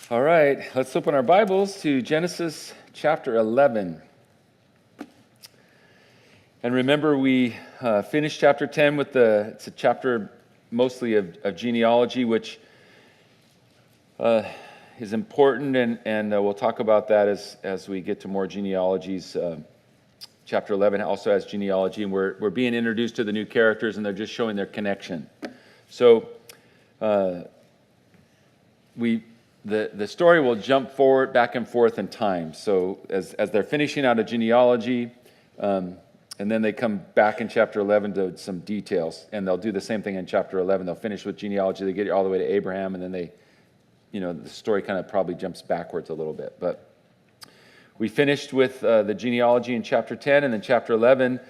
All right, let's open our Bibles to Genesis chapter 11. And remember, we finished chapter 10 with it's a chapter mostly of genealogy, which is important, and we'll talk about that as we get to more genealogies. Chapter 11 also has genealogy, and we're being introduced to the new characters, and they're just showing their connection. So the story will jump forward, back and forth in time. So as they're finishing out a genealogy, and then they come back in chapter 11 to some details, and they'll do the same thing in chapter 11. They'll finish with genealogy, they get all the way to Abraham, and then the story kind of probably jumps backwards a little bit. But we finished with the genealogy in chapter 10, and then chapter 11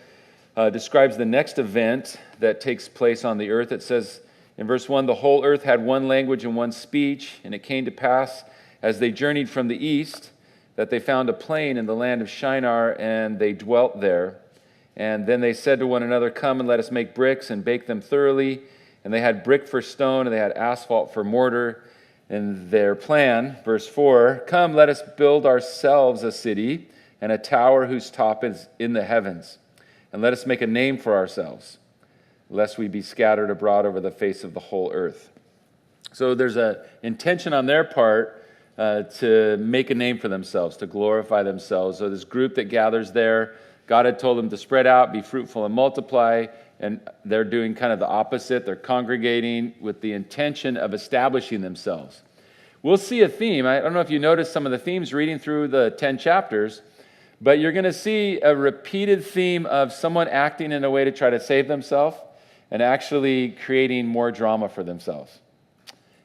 describes the next event that takes place on the earth. It says in verse 1, the whole earth had one language and one speech, and it came to pass as they journeyed from the east that they found a plain in the land of Shinar, and they dwelt there. And then they said to one another, come and let us make bricks and bake them thoroughly. And they had brick for stone, and they had asphalt for mortar. And their plan, verse 4, come, let us build ourselves a city and a tower whose top is in the heavens. And let us make a name for ourselves, lest we be scattered abroad over the face of the whole earth. So there's an intention on their part to make a name for themselves, to glorify themselves. So this group that gathers there, God had told them to spread out, be fruitful, and multiply, and they're doing kind of the opposite. They're congregating with the intention of establishing themselves. We'll see a theme. I don't know if you noticed some of the themes reading through the 10 chapters, but you're going to see a repeated theme of someone acting in a way to try to save themselves and actually creating more drama for themselves.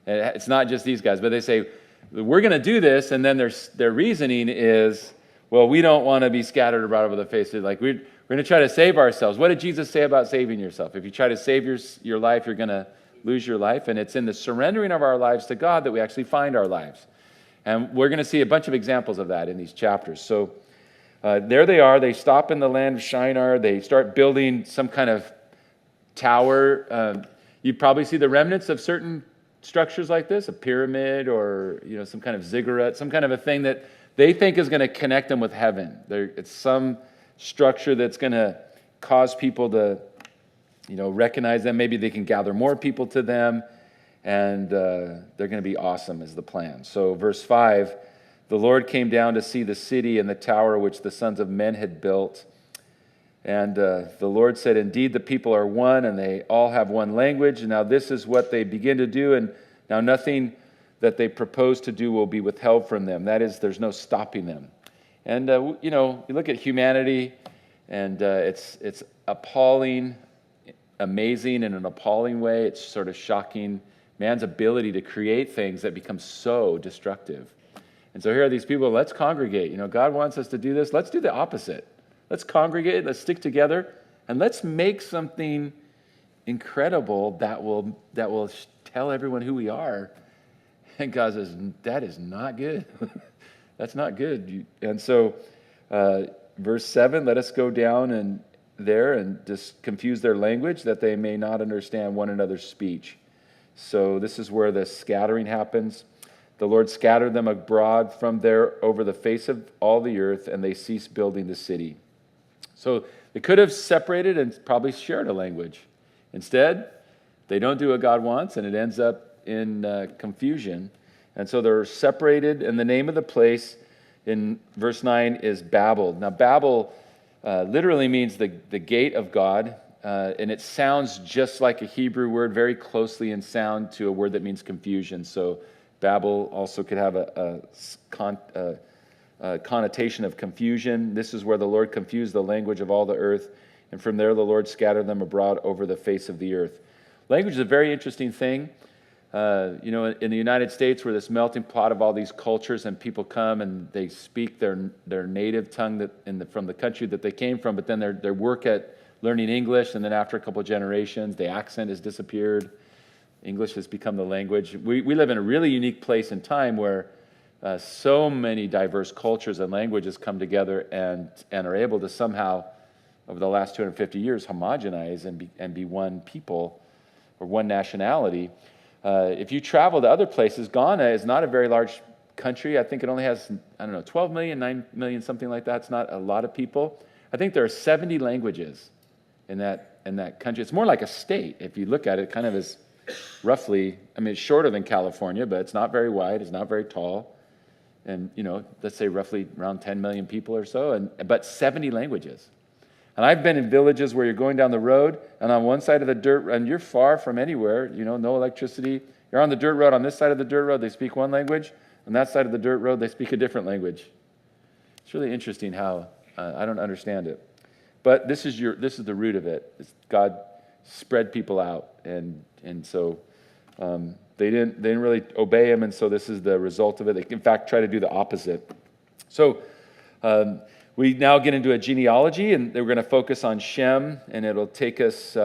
And it's not just these guys, but they say, we're going to do this, and then their reasoning is, well, we don't want to be scattered abroad over the face of, like, we're going to try to save ourselves. What did Jesus say about saving yourself? If you try to save your life, you're going to lose your life, and it's in the surrendering of our lives to God that we actually find our lives. And we're going to see a bunch of examples of that in these chapters. So there they are. They stop in the land of Shinar. They start building some kind of tower. You probably see the remnants of certain structures like this, a pyramid or some kind of ziggurat, some kind of a thing that they think is going to connect them with heaven. It's some structure that's going to cause people to recognize them. Maybe they can gather more people to them, and they're going to be awesome is the plan. So verse 5, the Lord came down to see the city and the tower which the sons of men had built. And the Lord said, indeed, the people are one, and they all have one language. And now this is what they begin to do, and now nothing that they propose to do will be withheld from them. That is, there's no stopping them. And, you look at humanity, and it's appalling, amazing in an appalling way. It's sort of shocking, man's ability to create things that become so destructive. And so here are these people, let's congregate. God wants us to do this. Let's do the opposite. Let's congregate, let's stick together, and let's make something incredible that will tell everyone who we are. And God says, that is not good. That's not good. And so verse 7, let us go down there and just confuse their language that they may not understand one another's speech. So this is where the scattering happens. The Lord scattered them abroad from there over the face of all the earth, and they ceased building the city. So they could have separated and probably shared a language. Instead, they don't do what God wants, and it ends up in confusion. And so they're separated, and the name of the place in verse 9 is Babel. Now, Babel literally means the gate of God, and it sounds just like a Hebrew word, very closely in sound to a word that means confusion. So Babel also could have a connotation of confusion. This is where the Lord confused the language of all the earth, and from there the Lord scattered them abroad over the face of the earth. Language is a very interesting thing. In the United States, we're this melting pot of all these cultures, and people come and they speak their native tongue from the country that they came from, but then their work at learning English, and then after a couple of generations, the accent has disappeared. English has become the language. We live in a really unique place and time where so many diverse cultures and languages come together and are able to somehow, over the last 250 years, homogenize and be one people or one nationality. If you travel to other places, Ghana is not a very large country. I think it only has, 12 million, 9 million, something like that. It's not a lot of people. I think there are 70 languages in that country. It's more like a state. If you look at it, kind of is roughly, it's shorter than California, but it's not very wide. It's not very tall. And, let's say roughly around 10 million people or so, but 70 languages. And I've been in villages where you're going down the road, and on one side of the dirt, and you're far from anywhere, no electricity. You're on the dirt road. On this side of the dirt road, they speak one language. On that side of the dirt road, they speak a different language. It's really interesting how I don't understand it. But this is the root of it. God spread people out, and so they didn't really obey him, and so this is the result of it. They, in fact, try to do the opposite. So we now get into a genealogy, and we're going to focus on Shem, and it'll take us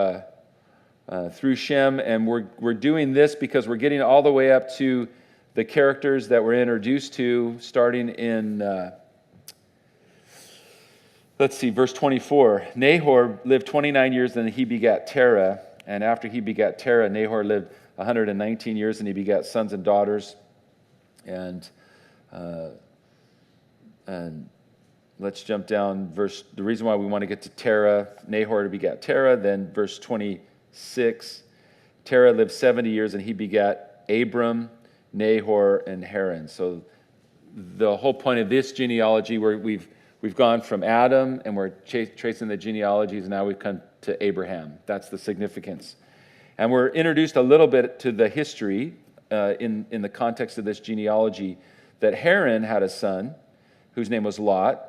through Shem, and we're doing this because we're getting all the way up to the characters that we're introduced to, starting in, verse 24. Nahor lived 29 years, and he begat Terah, and after he begat Terah, Nahor lived 119 years, and he begat sons and daughters, and let's jump down the reason why we want to get to Terah, Nahor begat Terah, then verse 26, Terah lived 70 years, and he begat Abram, Nahor, and Haran. So the whole point of this genealogy, where we've gone from Adam, and we're tracing the genealogies, and now we've come to Abraham. That's the significance. And we're introduced a little bit to the history in the context of this genealogy, that Haran had a son whose name was Lot.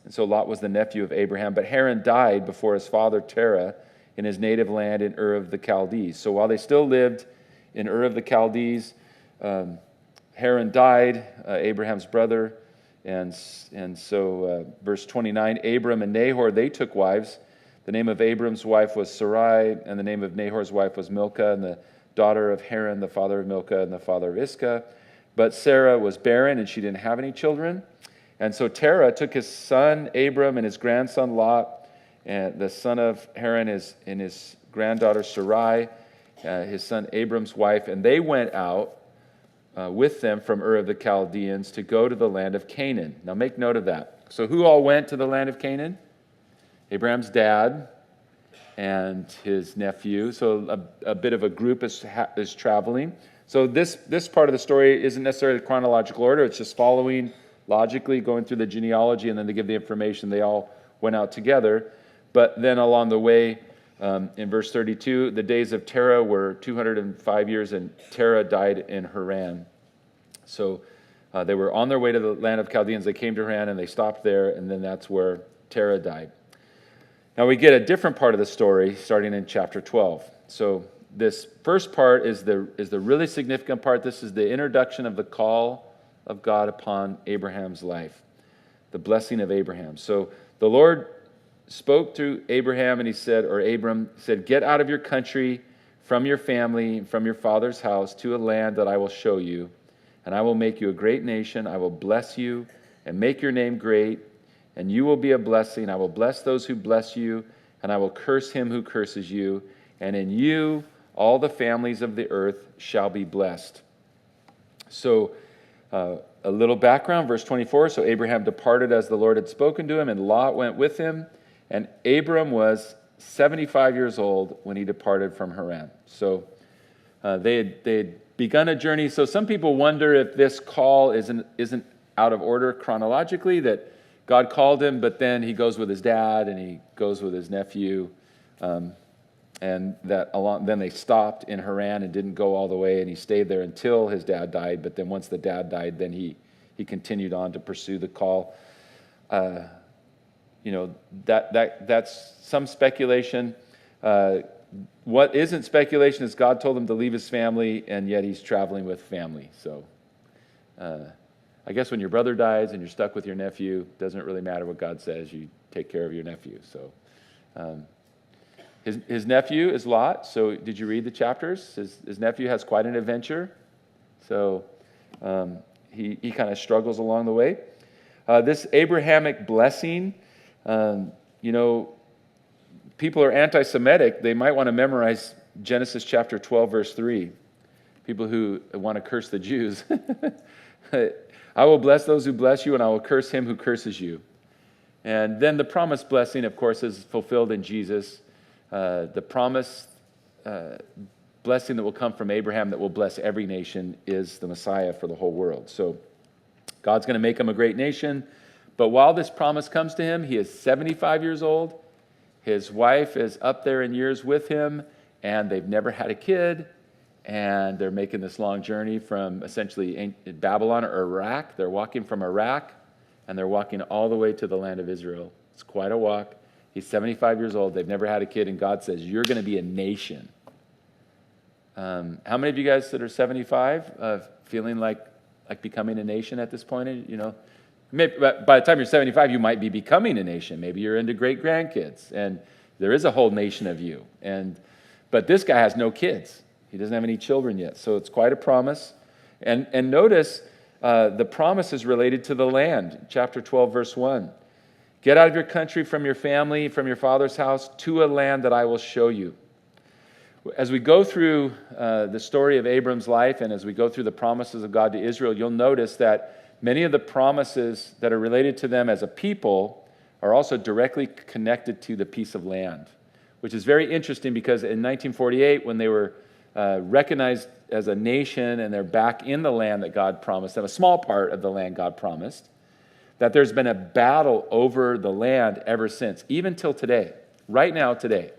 And so Lot was the nephew of Abraham. But Haran died before his father Terah in his native land in Ur of the Chaldees. So while they still lived in Ur of the Chaldees, Haran died, Abraham's brother. And so verse 29, Abram and Nahor, they took wives. The name of Abram's wife was Sarai, and the name of Nahor's wife was Milcah, and the daughter of Haran, the father of Milcah, and the father of Iscah. But Sarah was barren, and she didn't have any children. And so Terah took his son Abram and his grandson Lot, and the son of Haran and his granddaughter Sarai, his son Abram's wife, and they went out with them from Ur of the Chaldeans to go to the land of Canaan. Now make note of that. So who all went to the land of Canaan? Abraham's dad and his nephew. So a bit of a group is traveling. So this part of the story isn't necessarily chronological order. It's just following logically, going through the genealogy, and then to give the information, they all went out together. But then along the way, in verse 32, the days of Terah were 205 years, and Terah died in Haran. So they were on their way to the land of Chaldeans. They came to Haran, and they stopped there, and then that's where Terah died. Now we get a different part of the story starting in chapter 12. So this first part is the really significant part. This is the introduction of the call of God upon Abraham's life, the blessing of Abraham. So the Lord spoke to Abraham, and Abram said, get out of your country, from your family, from your father's house, to a land that I will show you, and I will make you a great nation. I will bless you and make your name great, and you will be a blessing. I will bless those who bless you, and I will curse him who curses you, and in you all the families of the earth shall be blessed. So a little background, verse 24. So Abraham departed as the Lord had spoken to him, and Lot went with him. And Abram was 75 years old when he departed from Haran. So they had begun a journey. So some people wonder if this call isn't out of order chronologically, that God called him, but then he goes with his dad and he goes with his nephew. And then they stopped in Haran and didn't go all the way, and he stayed there until his dad died. But then once the dad died, then he continued on to pursue the call. That's some speculation. What isn't speculation is God told him to leave his family, and yet he's traveling with family. So I guess when your brother dies and you're stuck with your nephew, it doesn't really matter what God says. You take care of your nephew. So his nephew is Lot. So did you read the chapters? His nephew has quite an adventure. So he kind of struggles along the way. This Abrahamic blessing, people are anti-Semitic. They might want to memorize Genesis chapter 12, verse 3. People who want to curse the Jews. I will bless those who bless you, and I will curse him who curses you. And then the promised blessing, of course, is fulfilled in Jesus. The promised blessing that will come from Abraham that will bless every nation is the Messiah for the whole world. So God's going to make him a great nation. But while this promise comes to him, he is 75 years old. His wife is up there in years with him, and they've never had a kid. And they're making this long journey from essentially Babylon or Iraq. They're walking from Iraq, and they're walking all the way to the land of Israel. It's quite a walk. He's 75 years old. They've never had a kid, and God says, you're going to be a nation. How many of you guys that are 75 feeling like becoming a nation at this point? You know, maybe by the time you're 75, you might be becoming a nation. Maybe you're into great-grandkids, and there is a whole nation of you. But this guy has no kids. He doesn't have any children yet, so it's quite a promise. And notice the promise is related to the land. Chapter 12, verse 1. Get out of your country, from your family, from your father's house, to a land that I will show you. As we go through the story of Abram's life and as we go through the promises of God to Israel, you'll notice that many of the promises that are related to them as a people are also directly connected to the piece of land, which is very interesting because in 1948, when they were recognized as a nation and they're back in the land that God promised them, a small part of the land God promised, that there's been a battle over the land ever since, even till today, right now today.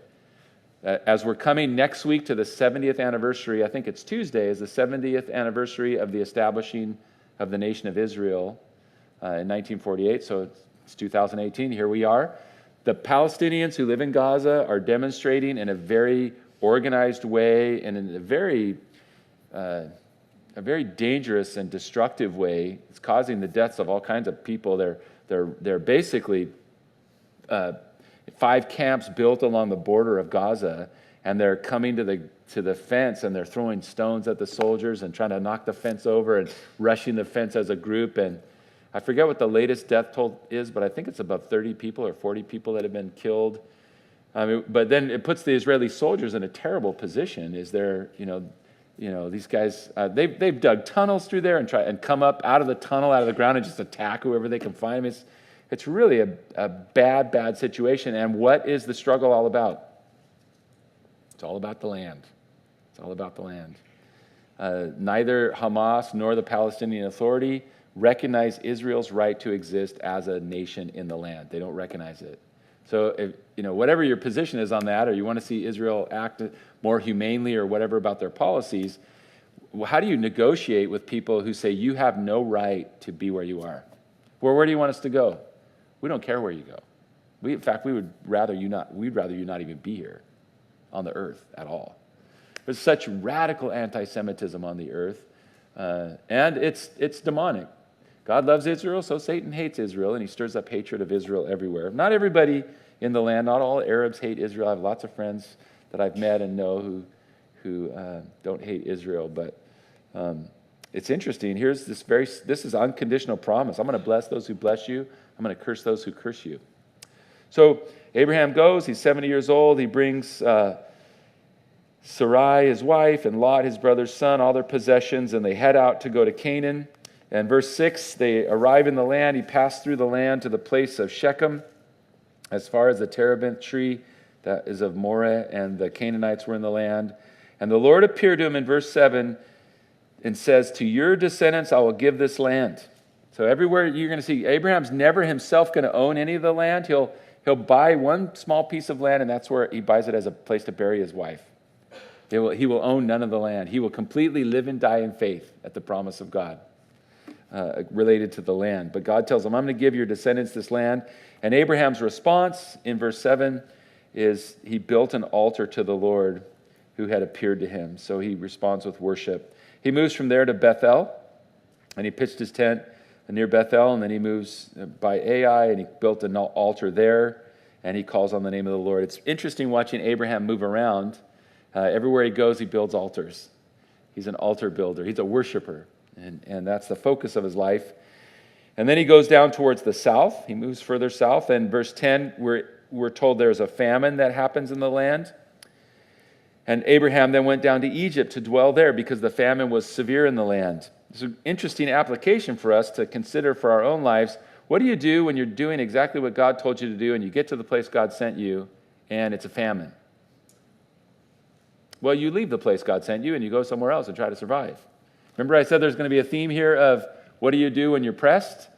As we're coming next week to the 70th anniversary, I think it's Tuesday, is the 70th anniversary of the establishing of the nation of Israel in 1948, so it's 2018, here we are. The Palestinians who live in Gaza are demonstrating in a very organized way and in a very dangerous and destructive way. It's causing the deaths of all kinds of people. They're basically 5 camps built along the border of Gaza, and they're coming to the fence, and they're throwing stones at the soldiers and trying to knock the fence over and rushing the fence as a group. And I forget what the latest death toll is, but I think it's about 30 people or 40 people that have been killed. But then it puts the Israeli soldiers in a terrible position. Is there, these guys, they've dug tunnels through there and come up out of the tunnel, out of the ground, and just attack whoever they can find. It's really a bad situation. And what is the struggle all about? It's all about the land. It's all about the land. Neither Hamas nor the Palestinian Authority recognize Israel's right to exist as a nation in the land. They don't recognize it. So, whatever your position is on that, or you want to see Israel act more humanely or whatever about their policies, how do you negotiate with people who say you have no right to be where you are? Well, where do you want us to go? We don't care where you go. In fact, we'd rather you not even be here on the earth at all. There's such radical anti-Semitism on the earth, and it's demonic. God loves Israel, so Satan hates Israel, and he stirs up hatred of Israel everywhere. Not everybody in the land, not all Arabs hate Israel. I have lots of friends that I've met and know who don't hate Israel, but it's interesting. Here's this is unconditional promise. I'm going to bless those who bless you. I'm going to curse those who curse you. So Abraham goes. He's 70 years old. He brings Sarai, his wife, and Lot, his brother's son, all their possessions, and they head out to go to Canaan. And verse 6, they arrive in the land. He passed through the land to the place of Shechem, as far as the terebinth tree that is of Moreh, and the Canaanites were in the land. And the Lord appeared to him in verse 7 and says, to your descendants I will give this land. So everywhere you're going to see, Abraham's never himself going to own any of the land. He'll buy one small piece of land, and that's where he buys it as a place to bury his wife. He will own none of the land. He will completely live and die in faith at the promise of God. Related to the land. But God tells him, I'm going to give your descendants this land. And Abraham's response in verse 7 is he built an altar to the Lord who had appeared to him. So he responds with worship. He moves from there to Bethel, and he pitched his tent near Bethel, and then he moves by Ai, and he built an altar there, and he calls on the name of the Lord. It's interesting watching Abraham move around. Everywhere he goes, he builds altars. He's an altar builder. He's a worshiper. And that's the focus of his life. And then he goes down towards the south. He moves further south. And verse 10, we're told there's a famine that happens in the land. And Abraham then went down to Egypt to dwell there because the famine was severe in the land. It's an interesting application for us to consider for our own lives. What do you do when you're doing exactly what God told you to do and you get to the place God sent you and it's a famine? Well, you leave the place God sent you and you go somewhere else and try to survive. Remember I said there's going to be a theme here of what do you do when you're pressed?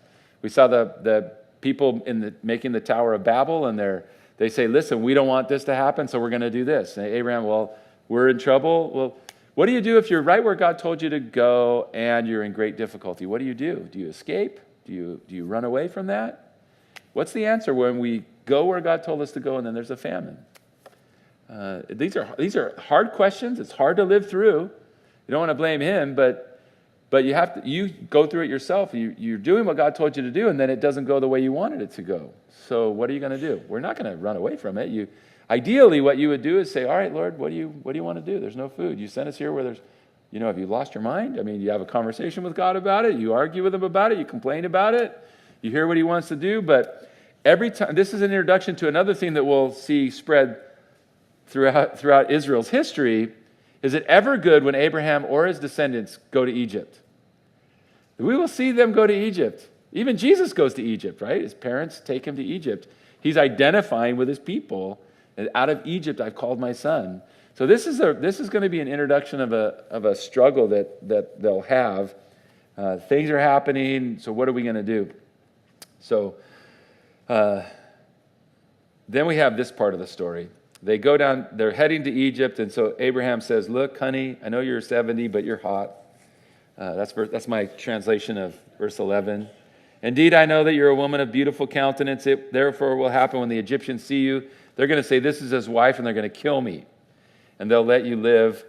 We saw the people making the Tower of Babel, and they say, listen, we don't want this to happen, so we're going to do this. And Abraham, well, we're in trouble. Well, what do you do if you're right where God told you to go and you're in great difficulty? What do you do? Do you escape? Do you run away from that? What's the answer when we go where God told us to go and then there's a famine? These are hard questions. It's hard to live through. You don't want to blame him, but you go through it yourself. You're doing what God told you to do, and then it doesn't go the way you wanted it to go. So what are you going to do? We're not going to run away from it. Ideally, what you would do is say, all right, Lord, what do you want to do? There's no food. You sent us here where there's, have you lost your mind? I mean, you have a conversation with God about it. You argue with him about it. You complain about it. You hear what he wants to do. But every time, this is an introduction to another thing that we'll see spread throughout Israel's history. Is it ever good when Abraham or his descendants go to Egypt? We will see them go to Egypt. Even Jesus goes to Egypt, right? His parents take him to Egypt. He's identifying with his people. And out of Egypt I've called my son. So this is going to be an introduction of a struggle that they'll have. Things are happening. So what are we going to do? So then we have this part of the story. They go down, they're heading to Egypt, and so Abraham says, look, honey, I know you're 70, but you're hot. That's my translation of verse 11. Indeed, I know that you're a woman of beautiful countenance. It therefore will happen when the Egyptians see you. They're going to say, this is his wife, and they're going to kill me. And they'll let you live.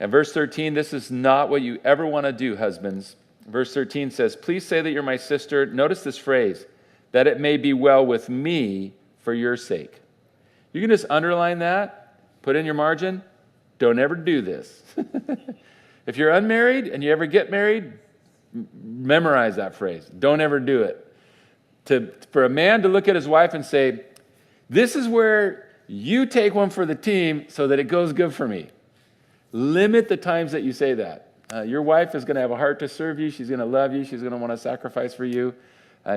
And verse 13, this is not what you ever want to do, husbands. Verse 13 says, please say that you're my sister. Notice this phrase, that it may be well with me for your sake. You can just underline that, put in your margin, don't ever do this. If you're unmarried and you ever get married, memorize that phrase. Don't ever do it. For a man to look at his wife and say, this is where you take one for the team so that it goes good for me. Limit the times that you say that. Your wife is going to have a heart to serve you. She's going to love you. She's going to want to sacrifice for you.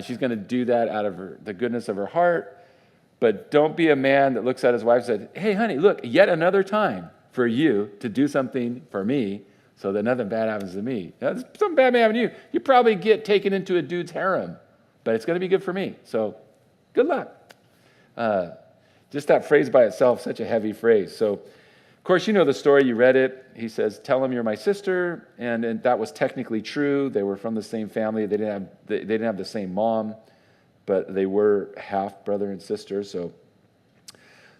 She's going to do that out of the goodness of her heart. But don't be a man that looks at his wife and says, hey, honey, look, yet another time for you to do something for me so that nothing bad happens to me. Now, something bad may happen to you. You probably get taken into a dude's harem, but it's going to be good for me. So good luck. Just that phrase by itself, such a heavy phrase. So, of course, you know the story. You read it. He says, tell him you're my sister. And that was technically true. They were from the same family. They didn't have the same mom, but they were half brother and sister. So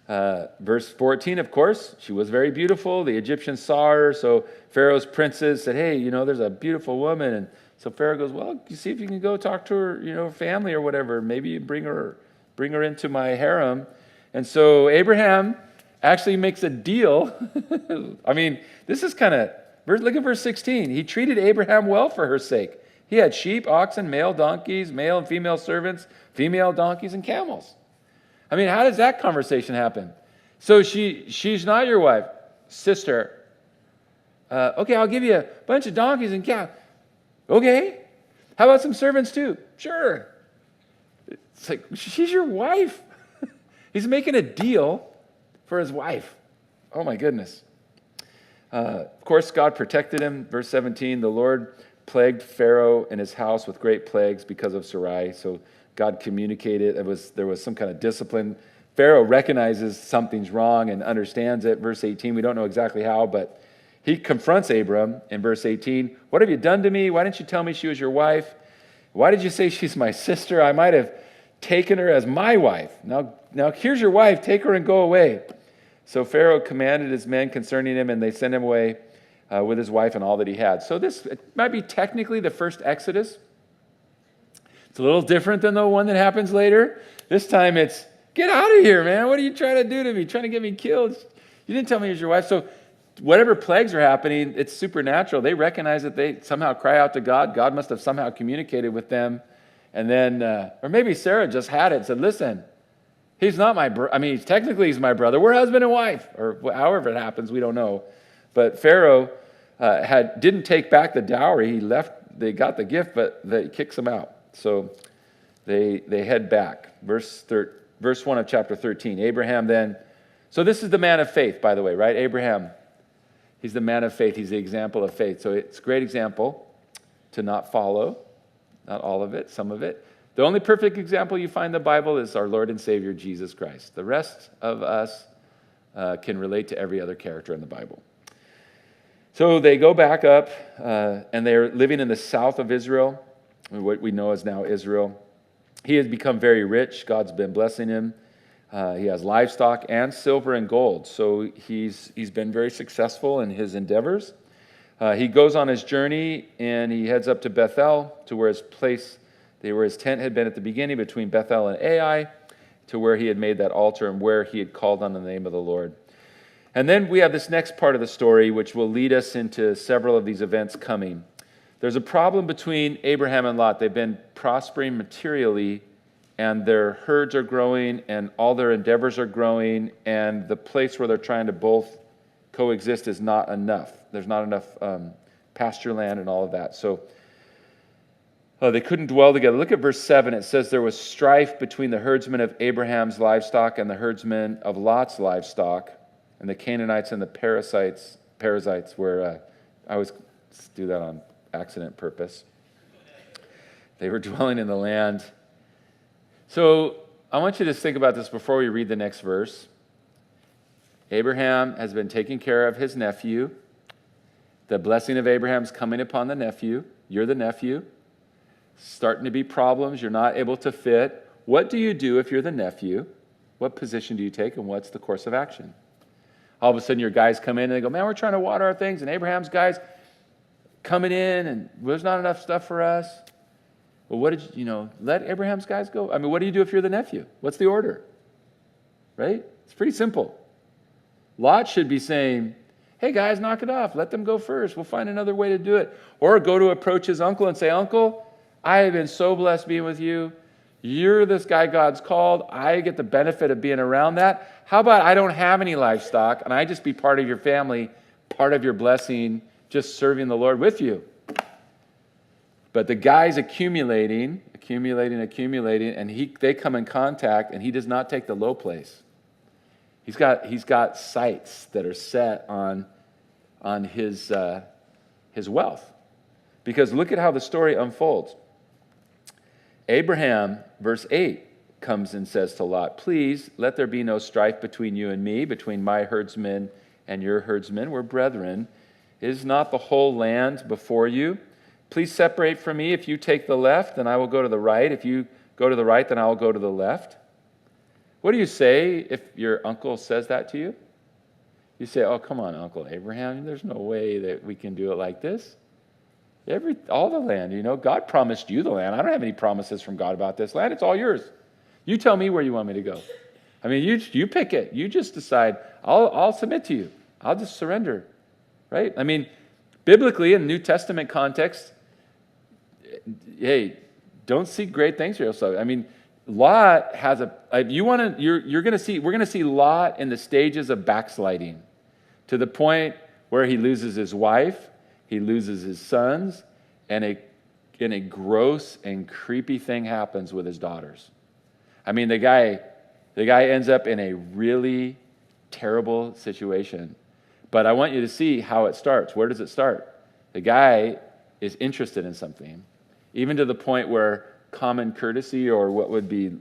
verse 14, of course, she was very beautiful. The Egyptians saw her. So Pharaoh's princes said, hey, there's a beautiful woman. And so Pharaoh goes, well, you see if you can go talk to her, family or whatever. Maybe you bring her into my harem. And so Abraham actually makes a deal. I mean, this is kind of, look at verse 16. He treated Abraham well for her sake. He had sheep, oxen, male donkeys, male and female servants, female donkeys, and camels. I mean, how does that conversation happen? So she's not your wife, sister. Okay, I'll give you a bunch of donkeys and cows. Okay. How about some servants too? Sure. It's like, she's your wife. He's making a deal for his wife. Oh my goodness. Of course, God protected him. Verse 17, the Lord plagued Pharaoh and his house with great plagues because of Sarai. So God communicated. There was some kind of discipline. Pharaoh recognizes something's wrong and understands it. Verse 18, we don't know exactly how, but he confronts Abram in verse 18. What have you done to me? Why didn't you tell me she was your wife? Why did you say she's my sister? I might have taken her as my wife. Now here's your wife. Take her and go away. So Pharaoh commanded his men concerning him, and they sent him away with his wife and all that he had. So this might be technically the first Exodus. It's a little different than the one that happens later. This time it's, get out of here, man. What are you trying to do to me? Trying to get me killed? You didn't tell me it was your wife. So whatever plagues are happening, it's supernatural. They recognize that they somehow cry out to God. God must have somehow communicated with them. And then, or maybe Sarah just had it and said, listen, he's not my brother. I mean, technically he's my brother. We're husband and wife. Or however it happens, we don't know. But Pharaoh didn't take back the dowry. He left. They got the gift, but they kicks him out. So they head back. Verse 1 of chapter 13. Abraham then. So this is the man of faith, by the way, right? Abraham. He's the man of faith. He's the example of faith. So it's a great example to not follow. Not all of it, some of it. The only perfect example you find in the Bible is our Lord and Savior, Jesus Christ. The rest of us can relate to every other character in the Bible. So they go back up, and they're living in the south of Israel, what we know as now Israel. He has become very rich. God's been blessing him. He has livestock and silver and gold. So he's been very successful in his endeavors. He goes on his journey, and he heads up to Bethel, to where his tent had been at the beginning, between Bethel and Ai, to where he had made that altar and where he had called on the name of the Lord. And then we have this next part of the story, which will lead us into several of these events coming. There's a problem between Abraham and Lot. They've been prospering materially, and their herds are growing, and all their endeavors are growing, and the place where they're trying to both coexist is not enough. There's not enough pasture land and all of that. So they couldn't dwell together. Look at verse 7. It says there was strife between the herdsmen of Abraham's livestock and the herdsmen of Lot's livestock, and the Canaanites and the Perizzites were, I always do that on accident purpose. They were dwelling in the land. So I want you to think about this before we read the next verse. Abraham has been taking care of his nephew. The blessing of Abraham is coming upon the nephew. You're the nephew. Starting to be problems. You're not able to fit. What do you do if you're the nephew? What position do you take, and what's the course of action? All of a sudden your guys come in and they go, man, we're trying to water our things, and Abraham's guys coming in, and there's not enough stuff for us. Well, what did you let Abraham's guys go? I mean, what do you do if you're the nephew? What's the order? Right? It's pretty simple. Lot should be saying, hey guys, knock it off. Let them go first. We'll find another way to do it. Or go to approach his uncle and say, Uncle, I have been so blessed being with you. You're this guy God's called. I get the benefit of being around that. How about I don't have any livestock and I just be part of your family, part of your blessing, just serving the Lord with you? But the guy's accumulating, and they come in contact, and he does not take the low place. He's got sights that are set on his wealth. Because look at how the story unfolds. Abraham, verse 8, comes and says to Lot, please let there be no strife between you and me, between my herdsmen and your herdsmen. We're brethren. Is not the whole land before you? Please separate from me. If you take the left, then I will go to the right. If you go to the right, then I will go to the left. What do you say if your uncle says that to you? You say, oh, come on, Uncle Abraham. There's no way that we can do it like this. All the land, God promised you the land. I don't have any promises from God about this land. It's all yours. You tell me where you want me to go. I mean, you pick it. You just decide. I'll submit to you. I'll just surrender, right? I mean, biblically, in the New Testament context, hey, don't seek great things for yourself. I mean, Lot has we're going to see Lot in the stages of backsliding, to the point where he loses his wife, he loses his sons, and a gross and creepy thing happens with his daughters. I mean, the guy ends up in a really terrible situation. But I want you to see how it starts. Where does it start? The guy is interested in something, even to the point where common courtesy, or what would be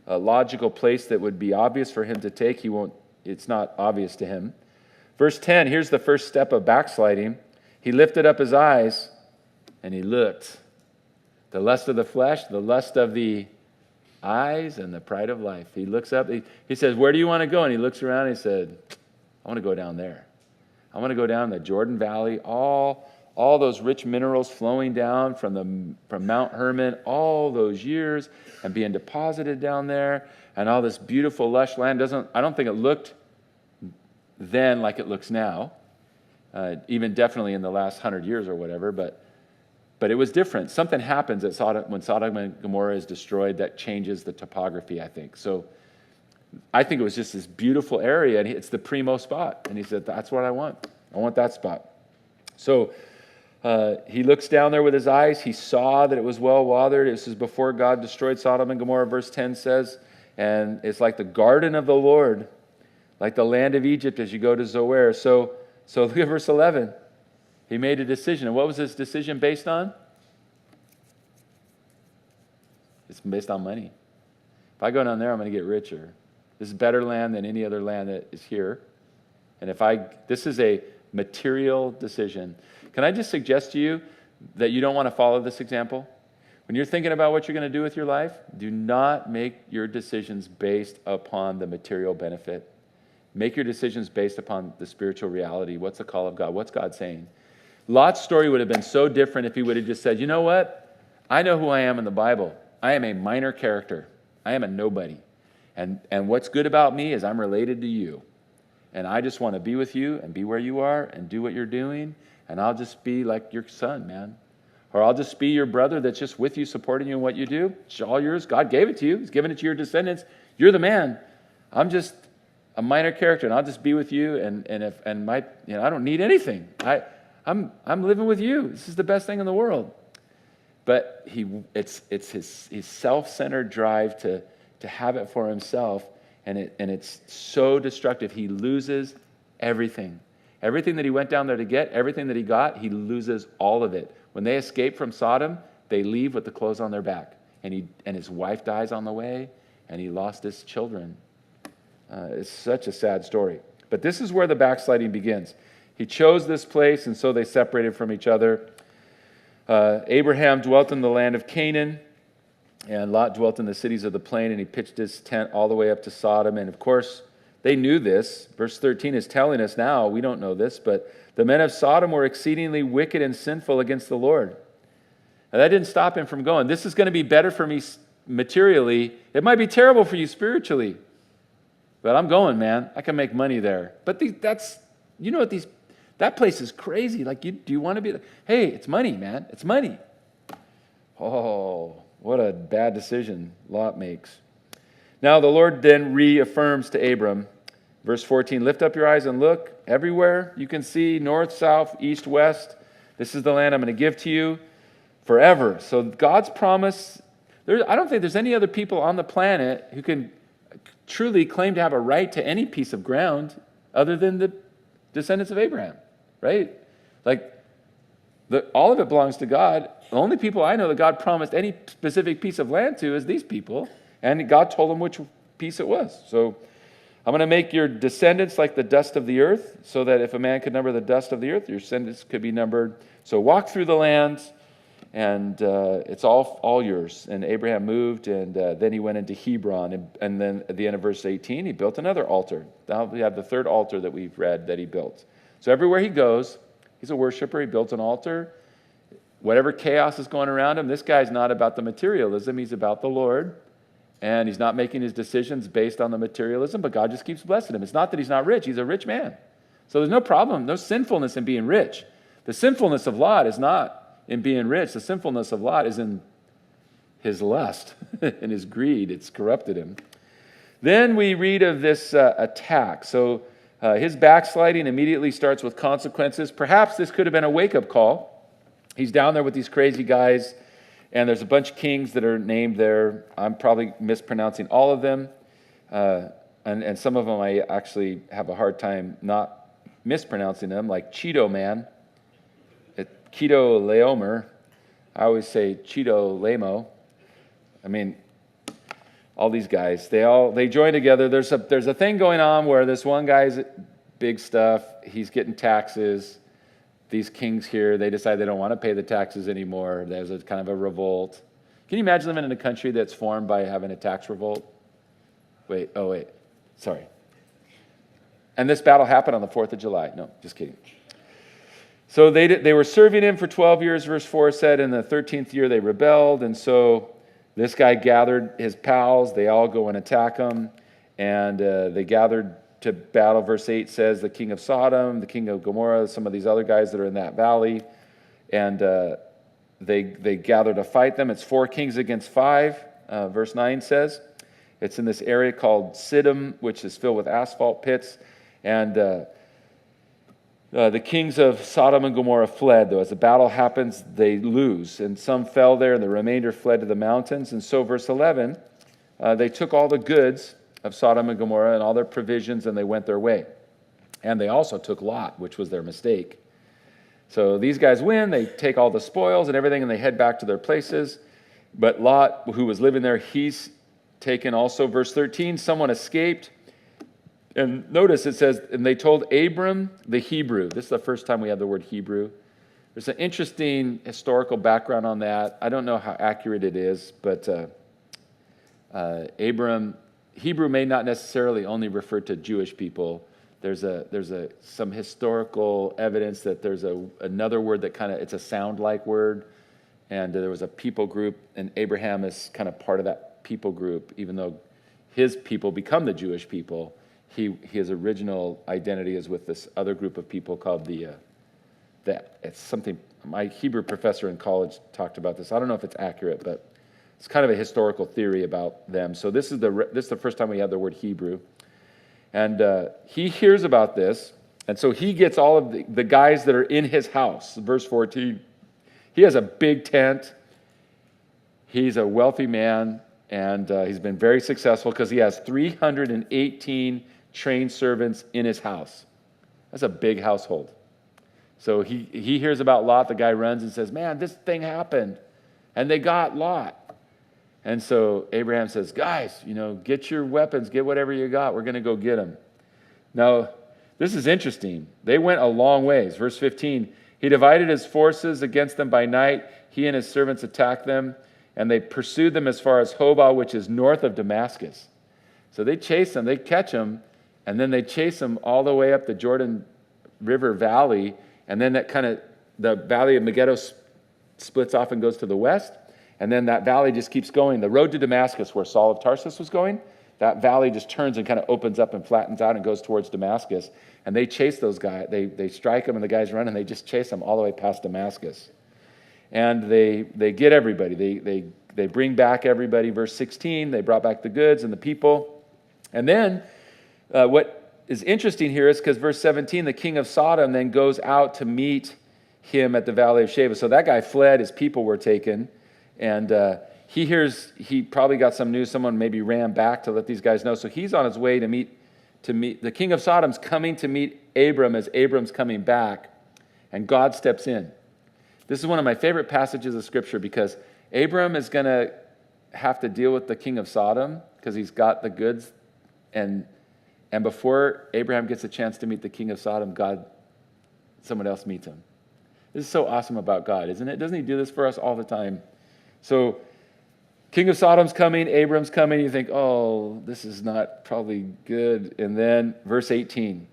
a logical place that would be obvious for him to take, it's not obvious to him. Verse 10, here's the first step of backsliding. He lifted up his eyes and he looked. The lust of the flesh, the lust of the eyes, and the pride of life. He looks up, he says, where do you want to go? And he looks around and he said, I want to go down there. I want to go down the Jordan Valley, all those rich minerals flowing down from Mount Hermon, all those years, and being deposited down there, and all this beautiful lush land. I don't think it looked then like it looks now, even definitely in the last 100 years or whatever, but it was different. Something happens when Sodom and Gomorrah is destroyed that changes the topography, I think. So I think it was just this beautiful area, and it's the primo spot. And he said, that's what I want. I want that spot. So he looks down there with his eyes. He saw that it was well watered. This is before God destroyed Sodom and Gomorrah, verse 10 says. And it's like the garden of the Lord, like the land of Egypt as you go to Zoar. So look at verse 11. He made a decision. And what was his decision based on? It's based on money. If I go down there, I'm going to get richer. This is better land than any other land that is here. And this is a material decision. Can I just suggest to you that you don't want to follow this example? When you're thinking about what you're going to do with your life, do not make your decisions based upon the material benefit. Make your decisions based upon the spiritual reality. What's the call of God? What's God saying? Lot's story would have been so different if he would have just said, you know what? I know who I am in the Bible. I am a minor character. I am a nobody. And what's good about me is I'm related to you. And I just want to be with you and be where you are and do what you're doing. And I'll just be like your son, man. Or I'll just be your brother that's just with you, supporting you in what you do. It's all yours. God gave it to you. He's given it to your descendants. You're the man. I'm just a minor character, and I'll just be with you. I don't need anything. I'm living with you. This is the best thing in the world. But it's his self-centered drive to have it for himself, and it's so destructive. He loses everything. Everything that he went down there to get, everything that he got, he loses all of it. When they escape from Sodom, they leave with the clothes on their back. And his wife dies on the way, and he lost his children. It's such a sad story. But this is where the backsliding begins. He chose this place, and so they separated from each other. Abraham dwelt in the land of Canaan, and Lot dwelt in the cities of the plain, and he pitched his tent all the way up to Sodom. And of course, they knew this. Verse 13 is telling us now, we don't know this, but the men of Sodom were exceedingly wicked and sinful against the Lord. And that didn't stop him from going. This is going to be better for me materially. It might be terrible for you spiritually. But I'm going, man. I can make money there. But that place is crazy. Like, do you want to be, hey, it's money, man. It's money. Oh, what a bad decision Lot makes. Now the Lord then reaffirms to Abram, verse 14, lift up your eyes and look everywhere you can see, north, south, east, west. This is the land I'm going to give to you forever. So God's promise, I don't think there's any other people on the planet who can truly claim to have a right to any piece of ground other than the descendants of Abraham, right? Like, all of it belongs to God. The only people I know that God promised any specific piece of land to is these people, and God told them which piece it was. So I'm going to make your descendants like the dust of the earth, so that if a man could number the dust of the earth, your descendants could be numbered. So walk through the land, and it's all yours. And Abraham moved, and then he went into Hebron. And then at the end of verse 18, he built another altar. Now we have the third altar that we've read that he built. So everywhere he goes, he's a worshiper. He built an altar. Whatever chaos is going around him, this guy's not about the materialism. He's about the Lord. And he's not making his decisions based on the materialism, but God just keeps blessing him. It's not that he's not rich. He's a rich man. So there's no problem, no sinfulness in being rich. The sinfulness of Lot is not in being rich. The sinfulness of Lot is in his lust and his greed. It's corrupted him. Then we read of this attack. So his backsliding immediately starts with consequences. Perhaps this could have been a wake-up call. He's down there with these crazy guys, and there's a bunch of kings that are named there. I'm probably mispronouncing all of them, and some of them I actually have a hard time not mispronouncing them, like Cheeto Man, Keto Laomer. I always say Cheeto Lamo. I mean, all these guys, they join together. There's a thing going on where this one guy's big stuff. He's getting taxes. These kings here, they decide they don't want to pay the taxes anymore. There's a kind of a revolt. Can you imagine living in a country that's formed by having a tax revolt? Wait, sorry. And this battle happened on the 4th of July. No, just kidding. So they were serving him for 12 years, verse 4 said. In the 13th year, they rebelled. And so this guy gathered his pals. They all go and attack him. And they gathered to battle. Verse 8 says the king of Sodom, the king of Gomorrah, some of these other guys that are in that valley. And they gather to fight them. It's 4 kings against 5, verse 9 says. It's in this area called Siddim, which is filled with asphalt pits. And The kings of Sodom and Gomorrah fled, though. As the battle happens, they lose. And some fell there, and the remainder fled to the mountains. And so, verse 11, they took all the goods of Sodom and Gomorrah and all their provisions, and they went their way. And they also took Lot, which was their mistake. So these guys win, they take all the spoils and everything, and they head back to their places. But Lot, who was living there, he's taken also. Verse 13, someone escaped. And notice it says, and they told Abram the Hebrew. This is the first time we have the word Hebrew. There's an interesting historical background on that. I don't know how accurate it is, but Hebrew may not necessarily only refer to Jewish people. There's some historical evidence that there's another word that it's a sound-like word, and there was a people group, and Abraham is kind of part of that people group, even though his people become the Jewish people. His original identity is with this other group of people called it's something, my Hebrew professor in college talked about this. I don't know if it's accurate, but it's kind of a historical theory about them. So this is the first time we have the word Hebrew. And he hears about this, and so he gets all of the guys that are in his house. Verse 14, he has a big tent. He's a wealthy man, and he's been very successful because he has 318 trained servants in his house. That's a big household. So he hears about Lot. The guy runs and says, man, this thing happened, and they got Lot. And so Abraham says, guys, get your weapons, get whatever you got. We're going to go get him. Now, this is interesting. They went a long ways. Verse 15, he divided his forces against them by night. He and his servants attacked them, and they pursued them as far as Hobah, which is north of Damascus. So they chase them, they catch them, and then they chase them all the way up the Jordan River Valley, and then the valley of Megiddo splits off and goes to the west, and then that valley just keeps going. The road to Damascus, where Saul of Tarsus was going, that valley just turns and kind of opens up and flattens out and goes towards Damascus, and they chase those guys. They strike them, and the guys run, and they just chase them all the way past Damascus. And they get everybody. They bring back everybody. Verse 16, they brought back the goods and the people. And then what is interesting here is because verse 17, the king of Sodom then goes out to meet him at the valley of Sheba. So that guy fled, his people were taken, and he probably got some news. Someone maybe ran back to let these guys know. So he's on his way to meet the king of Sodom's coming to meet Abram as Abram's coming back, and God steps in. This is one of my favorite passages of Scripture because Abram is going to have to deal with the king of Sodom because he's got the goods, and before Abraham gets a chance to meet the king of Sodom, someone else meets him. This is so awesome about God, isn't it? Doesn't he do this for us all the time? So king of Sodom's coming, Abram's coming, you think, oh, this is not probably good. And then verse 18.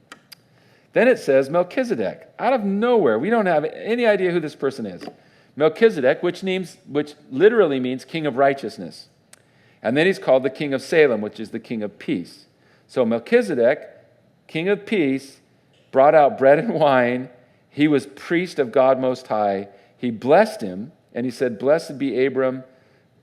Then it says Melchizedek, out of nowhere. We don't have any idea who this person is. Melchizedek, which literally means king of righteousness. And then he's called the king of Salem, which is the king of peace. So Melchizedek, king of peace, brought out bread and wine. He was priest of God Most High. He blessed him, and he said, blessed be Abram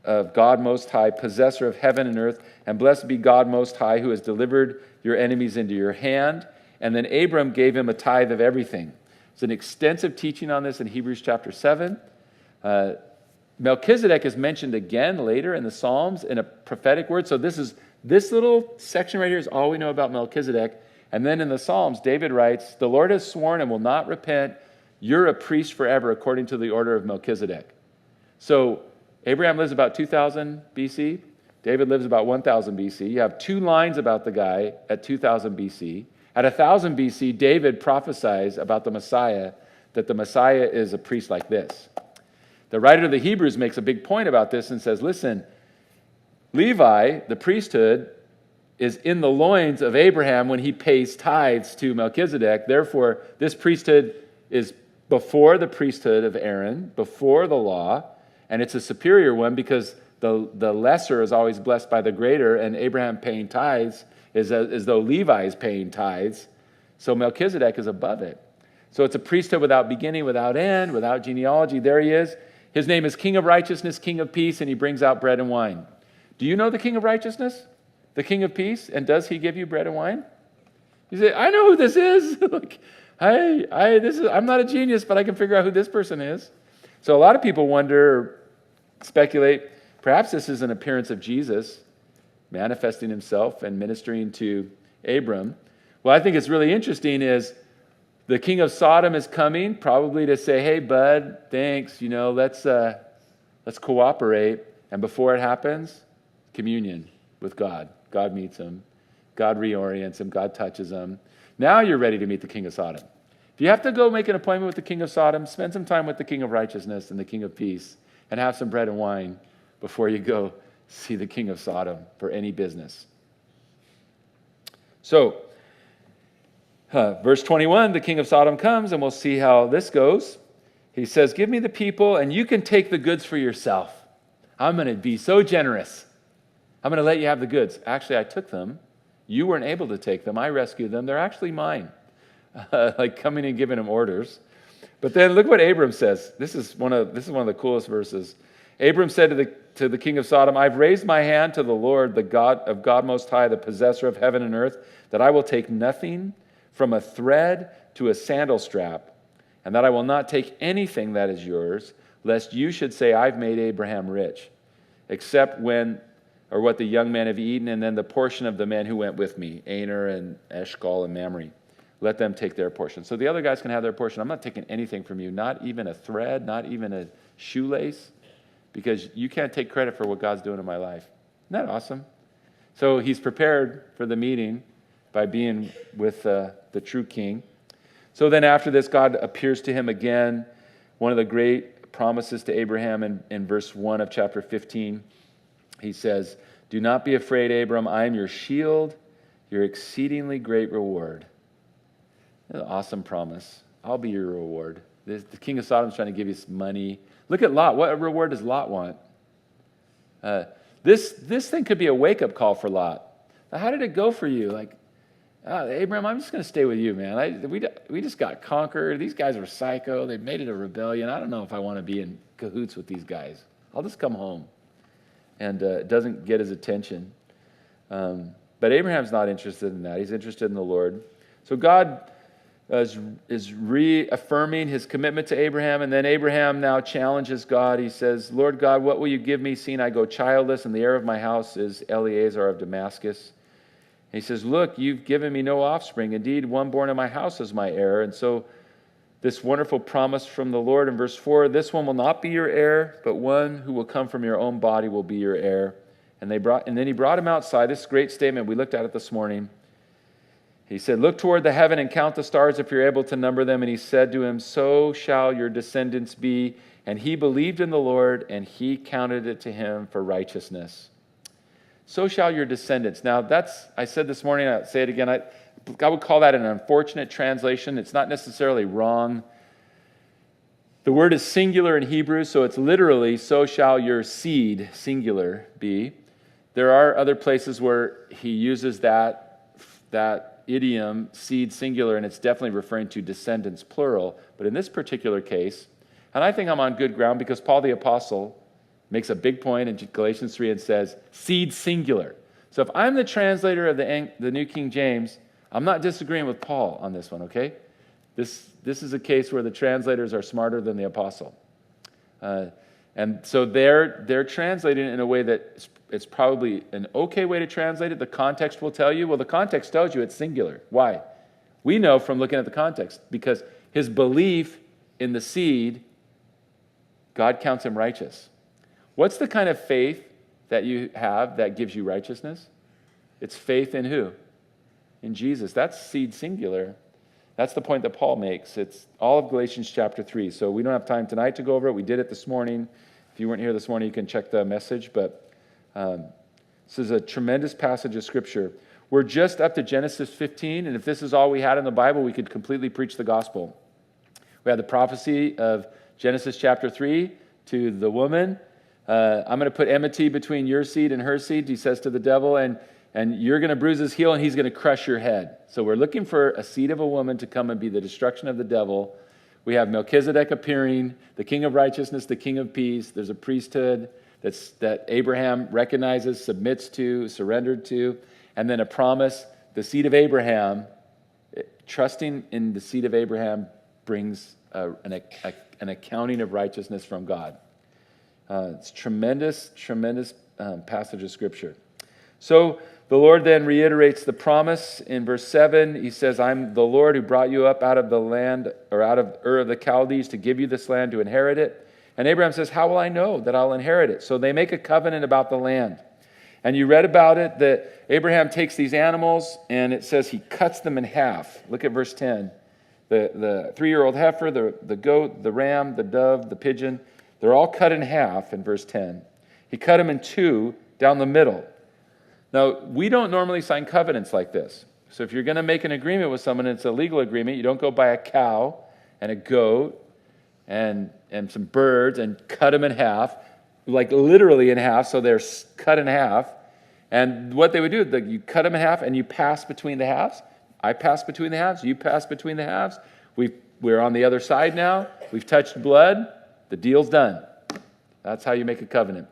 of God Most High, possessor of heaven and earth, and blessed be God Most High, who has delivered your enemies into your hand. And then Abram gave him a tithe of everything. There's an extensive teaching on this in Hebrews chapter 7. Melchizedek is mentioned again later in the Psalms in a prophetic word. So this little section right here is all we know about Melchizedek. And then in the Psalms, David writes, the Lord has sworn and will not repent. You're a priest forever according to the order of Melchizedek. So Abraham lives about 2000 BC. David lives about 1000 BC. You have two lines about the guy at 2000 BC. At 1000 BC, David prophesies about the Messiah, that the Messiah is a priest like this. The writer of the Hebrews makes a big point about this and says, listen, Levi, the priesthood, is in the loins of Abraham when he pays tithes to Melchizedek. Therefore, this priesthood is before the priesthood of Aaron, before the law, and it's a superior one because the lesser is always blessed by the greater, and Abraham paying tithes is as though Levi is paying tithes. So Melchizedek is above it. So it's a priesthood without beginning, without end, without genealogy. There he is. His name is King of Righteousness, King of Peace, and he brings out bread and wine. Do you know the King of Righteousness? The King of Peace? And does he give you bread and wine? You say, I know who this is. I'm not a genius, but I can figure out who this person is. So a lot of people wonder, or speculate, perhaps this is an appearance of Jesus manifesting himself and ministering to Abram. What I think is really interesting is the king of Sodom is coming, probably to say, hey, bud, thanks, let's cooperate. And before it happens, communion with God. God meets him. God reorients him. God touches him. Now you're ready to meet the king of Sodom. If you have to go make an appointment with the king of Sodom, spend some time with the king of righteousness and the king of peace and have some bread and wine before you go see the king of Sodom for any business. So, verse 21, the king of Sodom comes, and we'll see how this goes. He says, give me the people, and you can take the goods for yourself. I'm going to be so generous. I'm going to let you have the goods. Actually, I took them. You weren't able to take them. I rescued them. They're actually mine. Like coming and giving him orders. But then look what Abram says. This is one of the coolest verses. Abram said to the king of Sodom, I've raised my hand to the Lord, the God of God Most High, the possessor of heaven and earth, that I will take nothing from a thread to a sandal strap, and that I will not take anything that is yours, lest you should say, I've made Abraham rich, except what the young men have eaten, and then the portion of the men who went with me, Aner and Eshcol and Mamre. Let them take their portion. So the other guys can have their portion. I'm not taking anything from you, not even a thread, not even a shoelace, because you can't take credit for what God's doing in my life. Isn't that awesome? So he's prepared for the meeting by being with the true king. So then after this, God appears to him again. One of the great promises to Abraham in verse 1 of chapter 15, he says, do not be afraid, Abram. I am your shield, your exceedingly great reward. An awesome promise. I'll be your reward. The king of Sodom is trying to give you some money. Look at Lot. What reward does Lot want? This thing could be a wake-up call for Lot. Now, how did it go for you? Like, Abraham, I'm just going to stay with you, man. We just got conquered. These guys are psycho. They made it a rebellion. I don't know if I want to be in cahoots with these guys. I'll just come home. And it doesn't get his attention. But Abraham's not interested in that. He's interested in the Lord. So God is reaffirming his commitment to Abraham, and then Abraham now challenges God. He says, Lord God, what will you give me, seeing I go childless, and the heir of my house is Eleazar of Damascus? And he says, look, you've given me no offspring. Indeed, one born in my house is my heir. And so this wonderful promise from the Lord in verse 4, this one will not be your heir, but one who will come from your own body will be your heir. And then he brought him outside. This great statement, we looked at it this morning. He said, look toward the heaven and count the stars if you're able to number them. And he said to him, so shall your descendants be. And he believed in the Lord, and he counted it to him for righteousness. So shall your descendants. Now I said this morning, I'll say it again, I would call that an unfortunate translation. It's not necessarily wrong. The word is singular in Hebrew, so it's literally, so shall your seed, singular, be. There are other places where he uses that idiom, seed singular, and it's definitely referring to descendants plural. But in this particular case, and I think I'm on good ground because Paul the Apostle makes a big point in Galatians 3 and says, seed singular. So if I'm the translator of the New King James, I'm not disagreeing with Paul on this one, okay? This is a case where the translators are smarter than the apostle. And so they're translating it in a way that it's probably an okay way to translate it. The context will tell you. Well, the context tells you it's singular. Why? We know from looking at the context, because his belief in the seed, God counts him righteous. What's the kind of faith that you have that gives you righteousness? It's faith in who? In Jesus. That's seed singular. That's the point that Paul makes. It's all of Galatians chapter 3. So we don't have time tonight to go over it. We did it this morning. If you weren't here this morning, you can check the message. But this is a tremendous passage of Scripture. We're just up to Genesis 15, and if this is all we had in the Bible, we could completely preach the gospel. We had the prophecy of Genesis chapter 3 to the woman. I'm going to put enmity between your seed and her seed, he says to the devil, and you're going to bruise his heel, and he's going to crush your head. So we're looking for a seed of a woman to come and be the destruction of the devil. We have Melchizedek appearing, the king of righteousness, the king of peace. There's a priesthood that Abraham recognizes, submits to, surrendered to, and then a promise, the seed of Abraham, trusting in the seed of Abraham brings an accounting of righteousness from God. It's tremendous passage of Scripture. So the Lord then reiterates the promise in verse 7. He says, I'm the Lord who brought you up out of the land, or out of Ur of the Chaldees, to give you this land to inherit it. And Abraham says, how will I know that I'll inherit it? So they make a covenant about the land. And you read about it, that Abraham takes these animals, and it says he cuts them in half. Look at verse 10. The 3-year-old heifer, the goat, the ram, the dove, the pigeon, they're all cut in half in verse 10. He cut them in two down the middle. Now, we don't normally sign covenants like this. So if you're going to make an agreement with someone, and it's a legal agreement, you don't go buy a cow and a goat and some birds and cut them in half, like literally in half, so they're cut in half. And what they would do, you cut them in half and you pass between the halves. I pass between the halves, you pass between the halves. We're on the other side now. We've touched blood. The deal's done. That's how you make a covenant.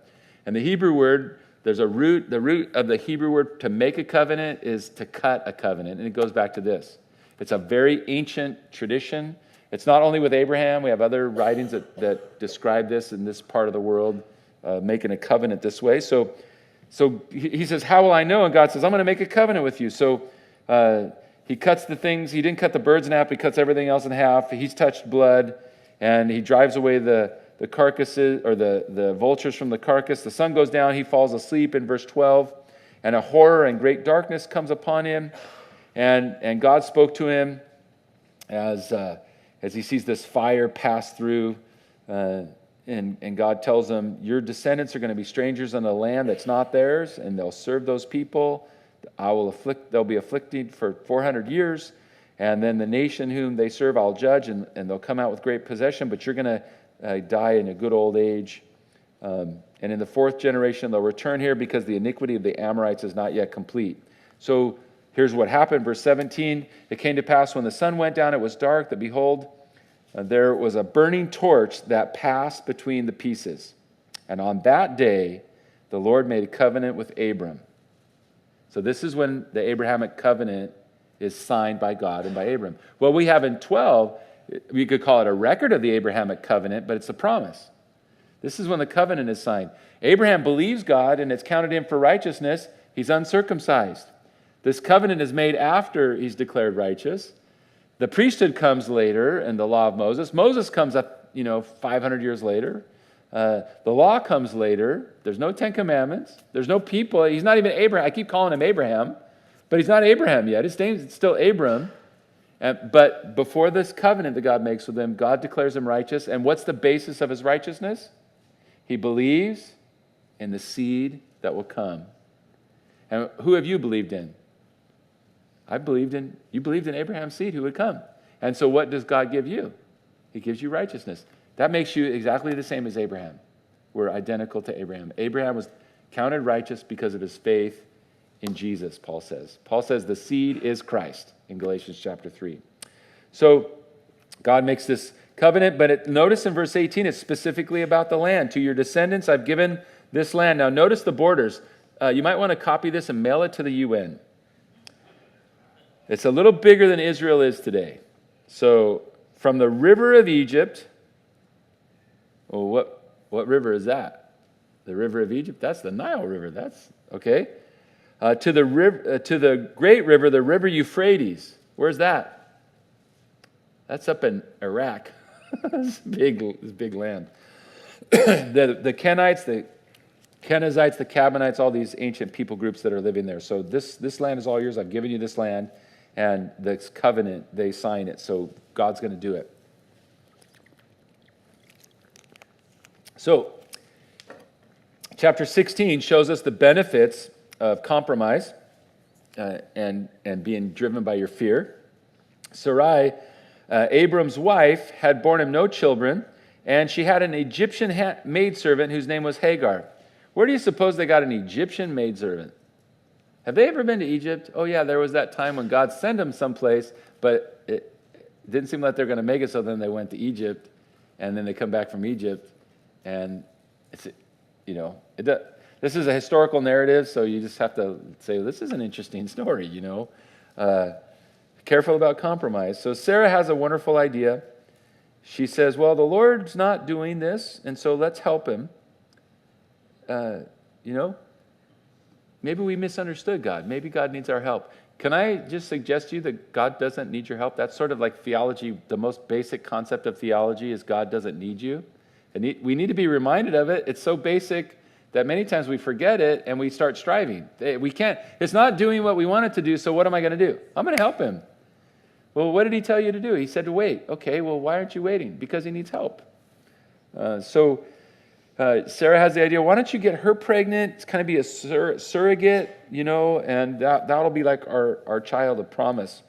And the Hebrew word, there's a root. The root of the Hebrew word to make a covenant is to cut a covenant. And it goes back to this. It's a very ancient tradition. It's not only with Abraham. We have other writings that describe this in this part of the world, making a covenant this way. So he says, how will I know? And God says, I'm going to make a covenant with you. So he cuts the things. He didn't cut the birds in half. He cuts everything else in half. He's touched blood. And he drives away the carcasses, or the vultures from the carcass. The sun goes down. He falls asleep in verse 12. And a horror and great darkness comes upon him. And God spoke to him as he sees this fire pass through. And God tells him, your descendants are going to be strangers in a land that's not theirs, and they'll serve those people. They'll be afflicted for 400 years. And then the nation whom they serve I'll judge, and they'll come out with great possession, but you're going to die in a good old age. And in the 4th generation, they'll return here because the iniquity of the Amorites is not yet complete. So here's what happened. Verse 17, it came to pass when the sun went down, it was dark, that behold, there was a burning torch that passed between the pieces. And on that day, the Lord made a covenant with Abram. So this is when the Abrahamic covenant is signed by God and by Abram. What we have in 12, we could call it a record of the Abrahamic covenant, but it's a promise. This is when the covenant is signed. Abraham believes God, and it's counted him for righteousness. He's uncircumcised. This covenant is made after he's declared righteous. The priesthood comes later, and the law of Moses. Moses comes up, 500 years later. The law comes later. There's no 10 Commandments. There's no people. He's not even Abraham. I keep calling him Abraham, but he's not Abraham yet. His name is still Abram. But before this covenant that God makes with him, God declares him righteous. And what's the basis of his righteousness? He believes in the seed that will come. And who have you believed in? You believed in Abraham's seed who would come. And so what does God give you? He gives you righteousness. That makes you exactly the same as Abraham. We're identical to Abraham. Abraham was counted righteous because of his faith in Jesus, Paul says. Paul says the seed is Christ in Galatians chapter 3. So God makes this covenant, but notice in verse 18, it's specifically about the land. To your descendants, I've given this land. Now notice the borders. You might want to copy this and mail it to the UN. It's a little bigger than Israel is today. So from the river of Egypt, what river is that? The river of Egypt? That's the Nile River. That's okay. To the great river, the river Euphrates. Where's that? That's up in Iraq. It's big land. The Kenites, the Kenizzites, the Cabanites, all these ancient people groups that are living there. So this land is all yours. I've given you this land. And this covenant, they sign it. So God's going to do it. So chapter 16 shows us the benefits of compromise and being driven by your fear. Sarai, Abram's wife, had borne him no children, and she had an Egyptian maidservant whose name was Hagar. Where do you suppose they got an Egyptian maidservant? Have they ever been to Egypt? Oh yeah, there was that time when God sent them someplace, but it didn't seem like they're going to make it, so then they went to Egypt, and then they come back from Egypt, and this is a historical narrative, so you just have to say, this is an interesting story, Careful about compromise. So Sarah has a wonderful idea. She says, well, the Lord's not doing this, and so let's help him. Maybe we misunderstood God. Maybe God needs our help. Can I just suggest to you that God doesn't need your help? That's sort of like theology. The most basic concept of theology is God doesn't need you. And we need to be reminded of it. It's so basic that many times we forget it and we start striving. We can't. It's not doing what we want it to do, so what am I going to do? I'm going to help him. Well, what did he tell you to do? He said to wait. Okay, well, why aren't you waiting? Because he needs help. So Sarah has the idea, why don't you get her pregnant? It's kind of be a surrogate, and that'll be like our child of promise.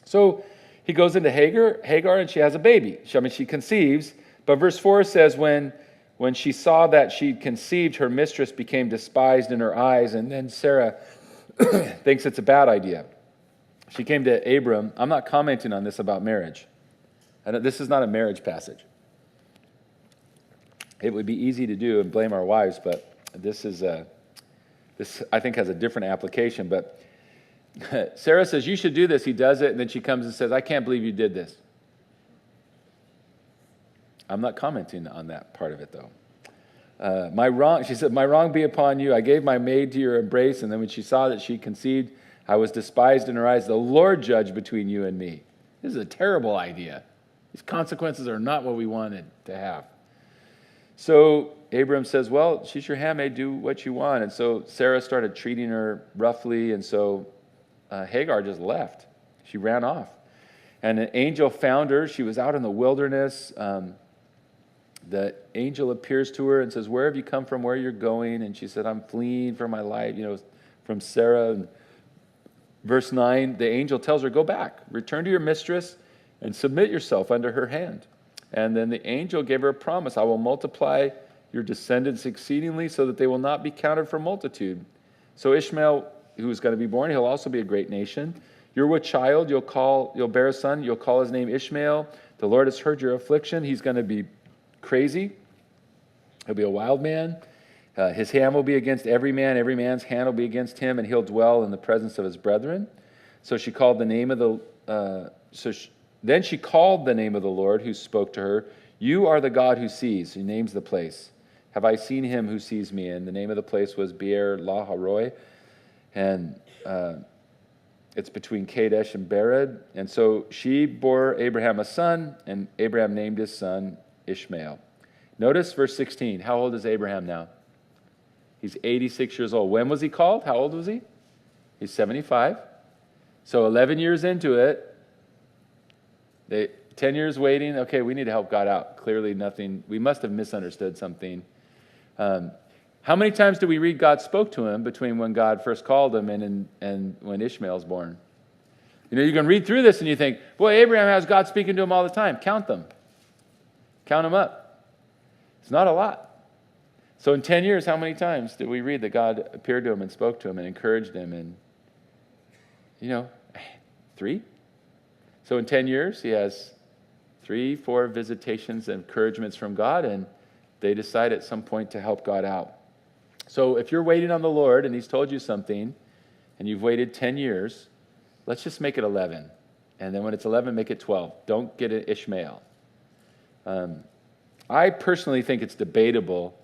So he goes into Hagar, and she has a baby. She conceives. But verse 4 says, when she saw that she'd conceived, her mistress became despised in her eyes, and then Sarah thinks it's a bad idea. She came to Abram. I'm not commenting on this about marriage. This is not a marriage passage. It would be easy to do and blame our wives, but this I think has a different application. But Sarah says, you should do this. He does it, and then she comes and says, I can't believe you did this. I'm not commenting on that part of it, though. She said, my wrong be upon you. I gave my maid to your embrace, and then when she saw that she conceived, I was despised in her eyes. The Lord judge between you and me. This is a terrible idea. These consequences are not what we wanted to have. So Abram says, well, she's your handmaid, do what you want. And so Sarah started treating her roughly, and so Hagar just left. She ran off. And an angel found her. She was out in the wilderness. The angel appears to her and says, where have you come from, where you're going? And she said, I'm fleeing for my life, from Sarah. And verse 9, the angel tells her, go back, return to your mistress, and submit yourself under her hand. And then the angel gave her a promise, I will multiply your descendants exceedingly so that they will not be counted for multitude. So Ishmael, who is going to be born, he'll also be a great nation. You're with child, you'll bear a son, you'll call his name Ishmael. The Lord has heard your affliction. He's going to be crazy. He'll be a wild man. His hand will be against every man's hand will be against him, and he'll dwell in the presence of his brethren. So she called the name of Then she called the name of the Lord who spoke to her. You are the God who sees. He names the place. Have I seen him who sees me? And the name of the place was Beer Lahai, and it's between Kadesh and Bered. And so she bore Abraham a son, and Abraham named his son Ishmael. Notice verse 16. How old is Abraham now? He's 86 years old. When was he called? How old was he? He's 75. So 11 years into it, 10 years waiting. Okay, we need to help God out. Clearly nothing. We must have misunderstood something. How many times do we read God spoke to him between when God first called him and when Ishmael's born? You can read through this and you think, boy, Abraham has God speaking to him all the time. Count them. Count them up. It's not a lot. So in 10 years, how many times did we read that God appeared to him and spoke to him and encouraged him? And, 3? So in 10 years, he has 3-4 visitations and encouragements from God, and they decide at some point to help God out. So if you're waiting on the Lord and he's told you something, and you've waited 10 years, let's just make it 11. And then when it's 11, make it 12. Don't get an Ishmael. I personally think it's debatable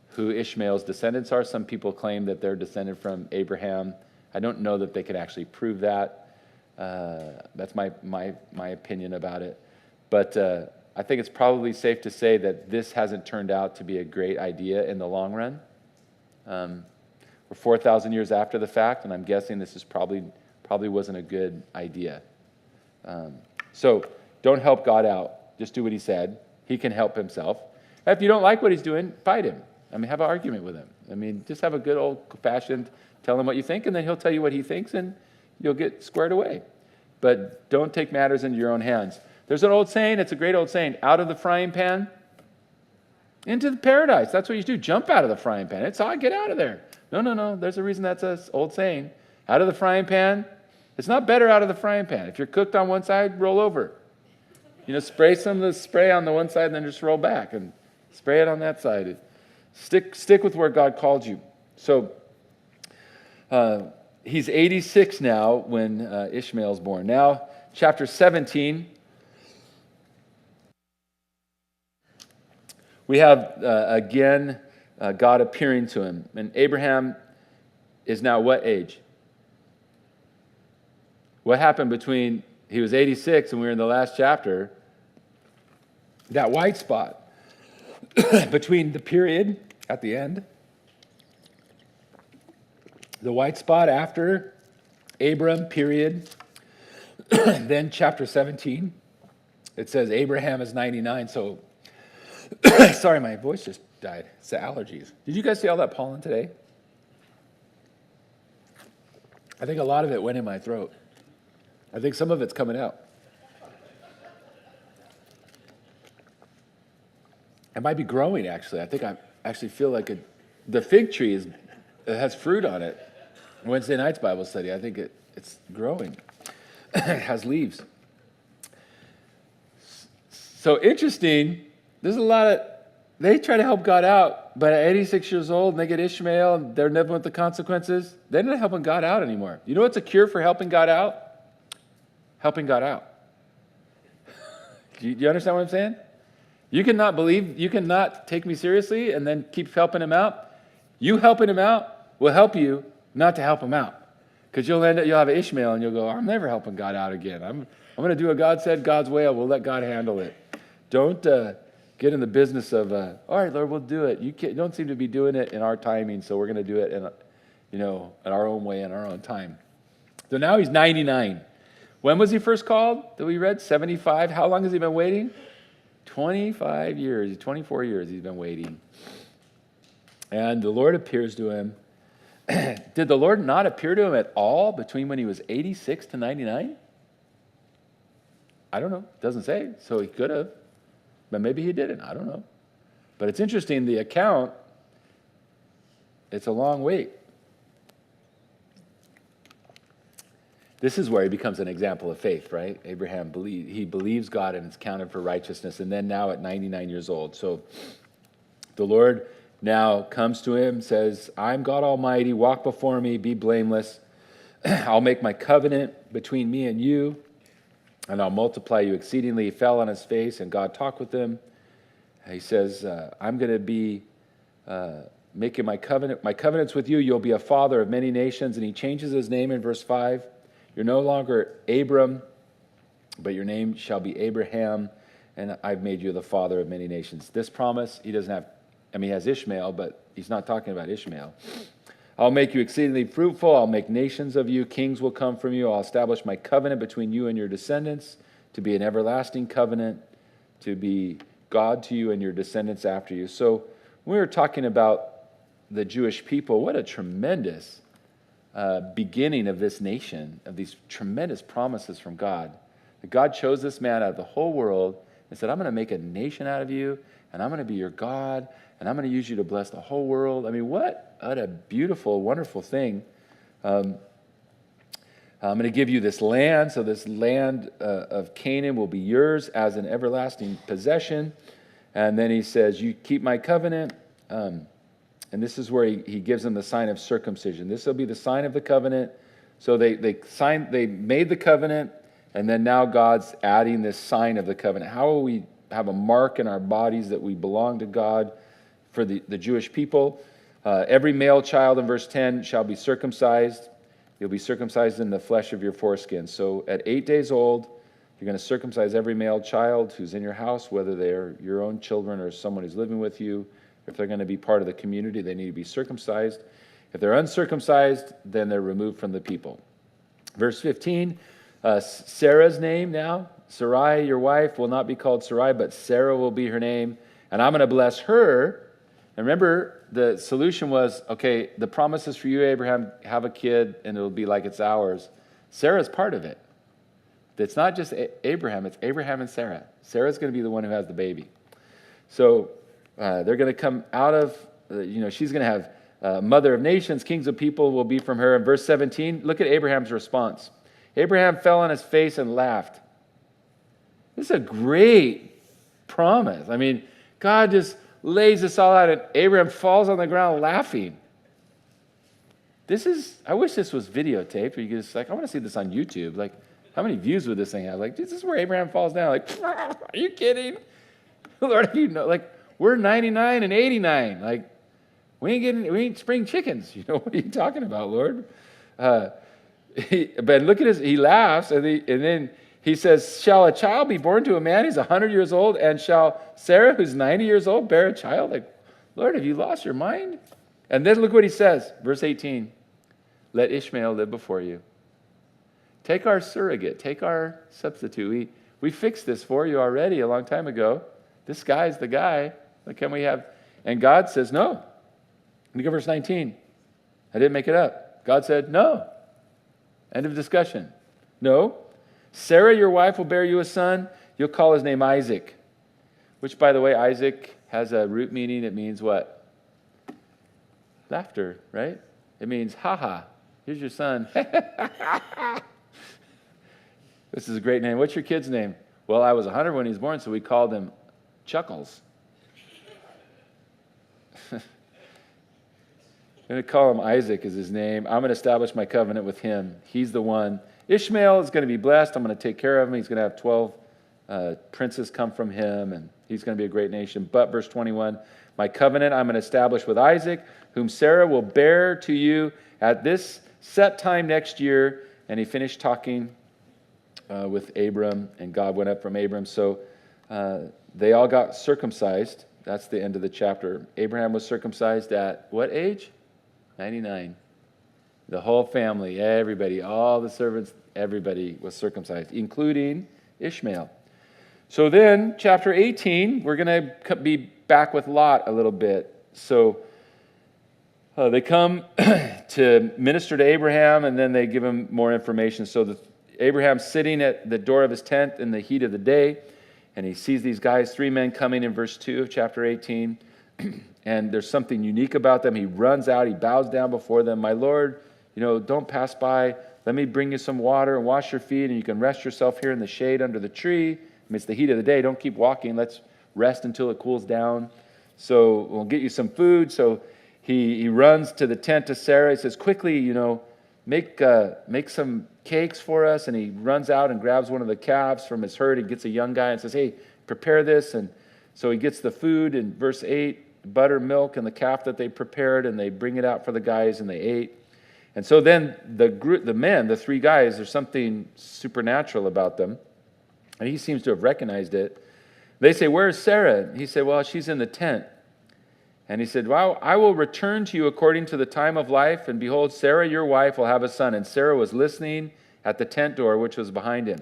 who Ishmael's descendants are. Some people claim that they're descended from Abraham. I don't know that they could actually prove that. That's my opinion about it. But I think it's probably safe to say that this hasn't turned out to be a great idea in the long run. We're 4,000 years after the fact, and I'm guessing this is probably wasn't a good idea. So don't help God out. Just do what he said. He can help himself. If you don't like what he's doing, fight him. Have an argument with him. Just have a good old-fashioned, tell him what you think, and then he'll tell you what he thinks, and you'll get squared away. But don't take matters into your own hands. There's an old saying, it's a great old saying, out of the frying pan into the paradise. That's what you do. Jump out of the frying pan. It's all, get out of there. No. There's a reason that's an old saying. Out of the frying pan. It's not better out of the frying pan. If you're cooked on one side, roll over. Spray some of the spray on the one side and then just roll back and spray it on that side. Stick with where God called you. So he's 86 now when Ishmael's born. Now, chapter 17, we have, again, God appearing to him. And Abraham is now what age? What happened between, he was 86 and we were in the last chapter, that white spot between the period at the end, the white spot after Abram, period, then chapter 17, it says Abraham is 99, so, sorry, my voice just died. It's the allergies. Did you guys see all that pollen today? I think a lot of it went in my throat. I think some of it's coming out. It might be growing, actually. I think I actually feel like the fig tree it has fruit on it. Wednesday night's Bible study, I think it's growing. It has leaves. So interesting. There's a lot of, they try to help God out, but at 86 years old, and they get Ishmael, and they're living with the consequences. They're not helping God out anymore. You know what's a cure for helping God out? Helping God out. Do you understand what I'm saying? You cannot take me seriously and then keep helping him out. You helping him out will help you not to help him out. Because you'll have Ishmael and you'll go, I'm never helping God out again. I'm going to do what God said, God's way. We'll let God handle it. Don't get in the business of, all right, Lord, we'll do it. You don't seem to be doing it in our timing, so we're going to do it in our own way, in our own time. So now he's 99. When was he first called that we read? 75. How long has he been waiting? 25 years, 24 years he's been waiting. And the Lord appears to him. Did the Lord not appear to him at all between when he was 86 to 99? I don't know. It doesn't say. So he could have. But maybe he didn't. I don't know. But it's interesting, the account, it's a long wait. This is where he becomes an example of faith, right? Abraham believes God and it's counted for righteousness. And then now at 99 years old. So the Lord now comes to him, says, I'm God Almighty, walk before me, be blameless. I'll make my covenant between me and you, and I'll multiply you exceedingly. He fell on his face, and God talked with him. He says, I'm going to be making my covenants with you. You'll be a father of many nations. And he changes his name in verse 5. You're no longer Abram, but your name shall be Abraham, and I've made you the father of many nations. This promise, he doesn't have, he has Ishmael, but he's not talking about Ishmael. I'll make you exceedingly fruitful. I'll make nations of you. Kings will come from you. I'll establish my covenant between you and your descendants to be an everlasting covenant, to be God to you and your descendants after you. So when we were talking about the Jewish people, what a tremendous beginning of this nation, of these tremendous promises from God. That God chose this man out of the whole world and said, I'm going to make a nation out of you, and I'm going to be your God, and I'm going to use you to bless the whole world. What a beautiful, wonderful thing. I'm going to give you this land, so this land of Canaan will be yours as an everlasting possession. And then he says, you keep my covenant. And this is where he gives them the sign of circumcision. This will be the sign of the covenant. So they made the covenant, and then now God's adding this sign of the covenant. How will we have a mark in our bodies that we belong to God for the Jewish people? Every male child, in verse 10, shall be circumcised. You'll be circumcised in the flesh of your foreskin. So at 8 days old, you're going to circumcise every male child who's in your house, whether they're your own children or someone who's living with you. If they're going to be part of the community, they need to be circumcised. If they're uncircumcised, then they're removed from the people. Verse 15, Sarah's name now, Sarai, your wife, will not be called Sarai, but Sarah will be her name. And I'm going to bless her. And remember, the solution was, okay, the promise is for you, Abraham, have a kid, and it'll be like it's ours. Sarah's part of it. It's not just Abraham, it's Abraham and Sarah. Sarah's going to be the one who has the baby. So they're going to come out of, she's going to have mother of nations, kings of people will be from her. In verse 17, look at Abraham's response. Abraham fell on his face and laughed. This is a great promise. God just lays this all out, and Abraham falls on the ground laughing. I wish this was videotaped, or you could just I want to see this on YouTube. How many views would this thing have? Like, this is where Abraham falls down. Like, are you kidding? Lord, like, we're 99 and 89. Like, we ain't spring chickens. What are you talking about, Lord? But look at he laughs, and then he says, shall a child be born to a man who's 100 years old, and shall Sarah, who's 90 years old, bear a child? Like, Lord, have you lost your mind? And then look what he says, verse 18. Let Ishmael live before you. Take our surrogate, take our substitute. We fixed this for you already a long time ago. This guy's the guy. What can we have? And God says, no. Look at verse 19. I didn't make it up. God said, no. End of discussion. No. Sarah, your wife, will bear you a son. You'll call his name Isaac. Which, by the way, Isaac has a root meaning. It means what? Laughter, right? It means, ha-ha, here's your son. This is a great name. What's your kid's name? Well, I was 100 when he was born, so we called him Chuckles. I'm going to call him Isaac is his name. I'm going to establish my covenant with him. He's the one. Ishmael is going to be blessed. I'm going to take care of him. He's going to have 12 princes come from him, and he's going to be a great nation. But, verse 21, my covenant I'm going to establish with Isaac, whom Sarah will bear to you at this set time next year. And he finished talking with Abram, and God went up from Abram. So they all got circumcised. That's the end of the chapter. Abraham was circumcised at what age? 99. The whole family, everybody, all the servants, everybody was circumcised, including Ishmael. So then, chapter 18, we're going to be back with Lot a little bit. So they come to minister to Abraham, and then they give him more information. So Abraham's sitting at the door of his tent in the heat of the day, and he sees these guys, 3 men coming in verse 2 of chapter 18, and there's something unique about them. He runs out, he bows down before them. My Lord, don't pass by. Let me bring you some water and wash your feet, and you can rest yourself here in the shade under the tree. It's the heat of the day. Don't keep walking. Let's rest until it cools down. So we'll get you some food. So he runs to the tent to Sarah. He says, quickly, make some cakes for us. And he runs out and grabs one of the calves from his herd. He gets a young guy and says, hey, prepare this. And so he gets the food in verse 8, butter, milk, and the calf that they prepared, and they bring it out for the guys, and they ate. And so then the men, the 3 guys, there's something supernatural about them. And he seems to have recognized it. They say, where's Sarah? He said, well, she's in the tent. And he said, well, I will return to you according to the time of life. And behold, Sarah, your wife, will have a son. And Sarah was listening at the tent door, which was behind him.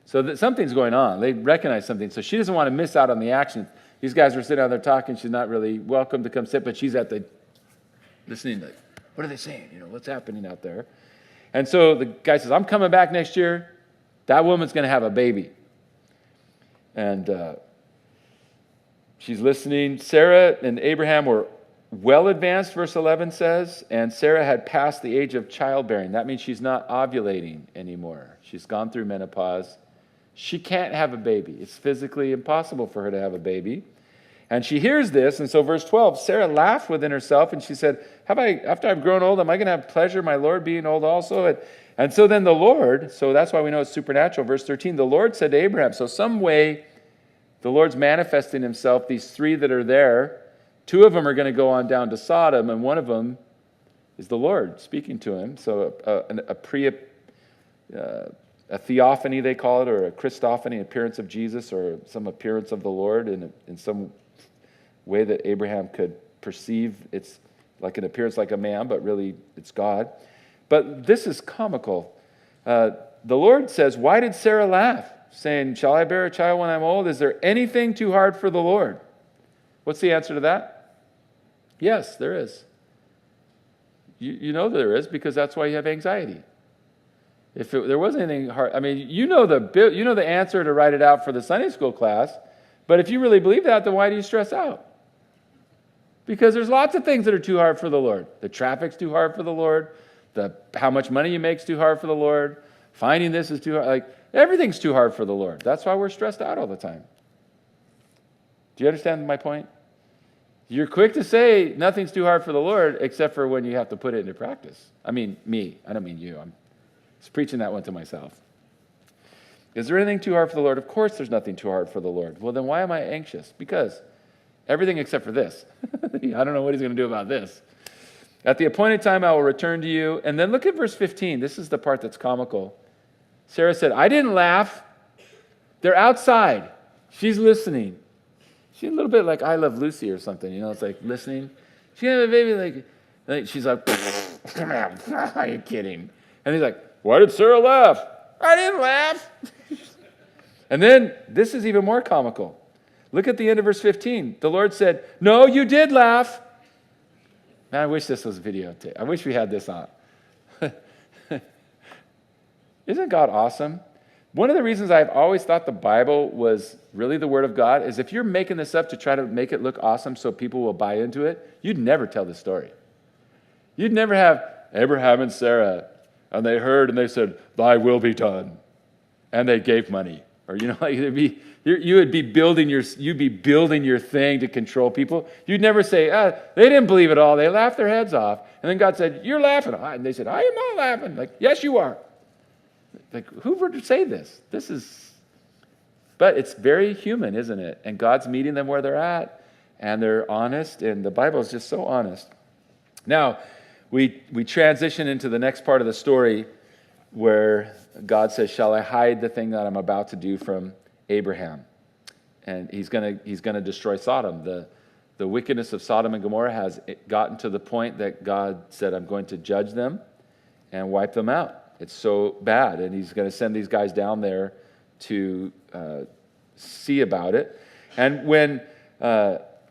So something's going on. They recognize something. So she doesn't want to miss out on the action. These guys were sitting out there talking. She's not really welcome to come sit, but she's at the listening. Like, what are they saying? What's happening out there? And so the guy says, I'm coming back next year. That woman's going to have a baby. And she's listening. Sarah and Abraham were well advanced, verse 11 says, and Sarah had passed the age of childbearing. That means she's not ovulating anymore. She's gone through menopause. She can't have a baby. It's physically impossible for her to have a baby. And she hears this, and so verse 12, Sarah laughed within herself, and she said, after I've grown old, am I going to have pleasure, my Lord being old also? And so then the Lord, so that's why we know it's supernatural. Verse 13, the Lord said to Abraham, so some way the Lord's manifesting himself, these 3 that are there, 2 of them are going to go on down to Sodom, and one of them is the Lord speaking to him. So a theophany, they call it, or a Christophany, appearance of Jesus, or some appearance of the Lord in some way that Abraham could perceive. It's like an appearance like a man, but really it's God. But this is comical. The Lord says, why did Sarah laugh? Saying, shall I bear a child when I'm old? Is there anything too hard for the Lord? What's the answer to that? Yes, there is. You know there is, because that's why you have anxiety. If there wasn't anything hard, you know the answer to write it out for the Sunday school class, but if you really believe that, then why do you stress out? Because there's lots of things that are too hard for the Lord. The traffic's too hard for the Lord. How much money you make is too hard for the Lord. Finding this is too hard. Everything's too hard for the Lord. That's why we're stressed out all the time. Do you understand my point? You're quick to say nothing's too hard for the Lord, except for when you have to put it into practice. I mean me. I don't mean you. I'm just preaching that one to myself. Is there anything too hard for the Lord? Of course there's nothing too hard for the Lord. Well, then why am I anxious? Because everything except for this. I don't know what he's going to do about this. At the appointed time, I will return to you. And then look at verse 15. This is the part that's comical. Sarah said, I didn't laugh. They're outside. She's listening. She's a little bit like I Love Lucy or something. It's like listening. She had a baby like she's like, are you kidding? And he's like, why did Sarah laugh? I didn't laugh. And then this is even more comical. Look at the end of verse 15. The Lord said, no, you did laugh. Man, I wish this was videotape. I wish we had this on. Isn't God awesome? One of the reasons I've always thought the Bible was really the Word of God is if you're making this up to try to make it look awesome so people will buy into it, you'd never tell the story. You'd never have Abraham and Sarah, and they heard and they said, thy will be done. And they gave money. Or, you would be building your thing to control people. You'd never say, they didn't believe it all. They laughed their heads off. And then God said, you're laughing. And they said, I am not laughing. Like, yes, you are. Like, who would say this? But it's very human, isn't it? And God's meeting them where they're at, and they're honest, and the Bible is just so honest. Now, we transition into the next part of the story where God says, shall I hide the thing that I'm about to do from Abraham? And he's going to destroy Sodom. The wickedness of Sodom and Gomorrah has gotten to the point that God said, I'm going to judge them and wipe them out. It's so bad, and he's going to send these guys down there to see about it. And when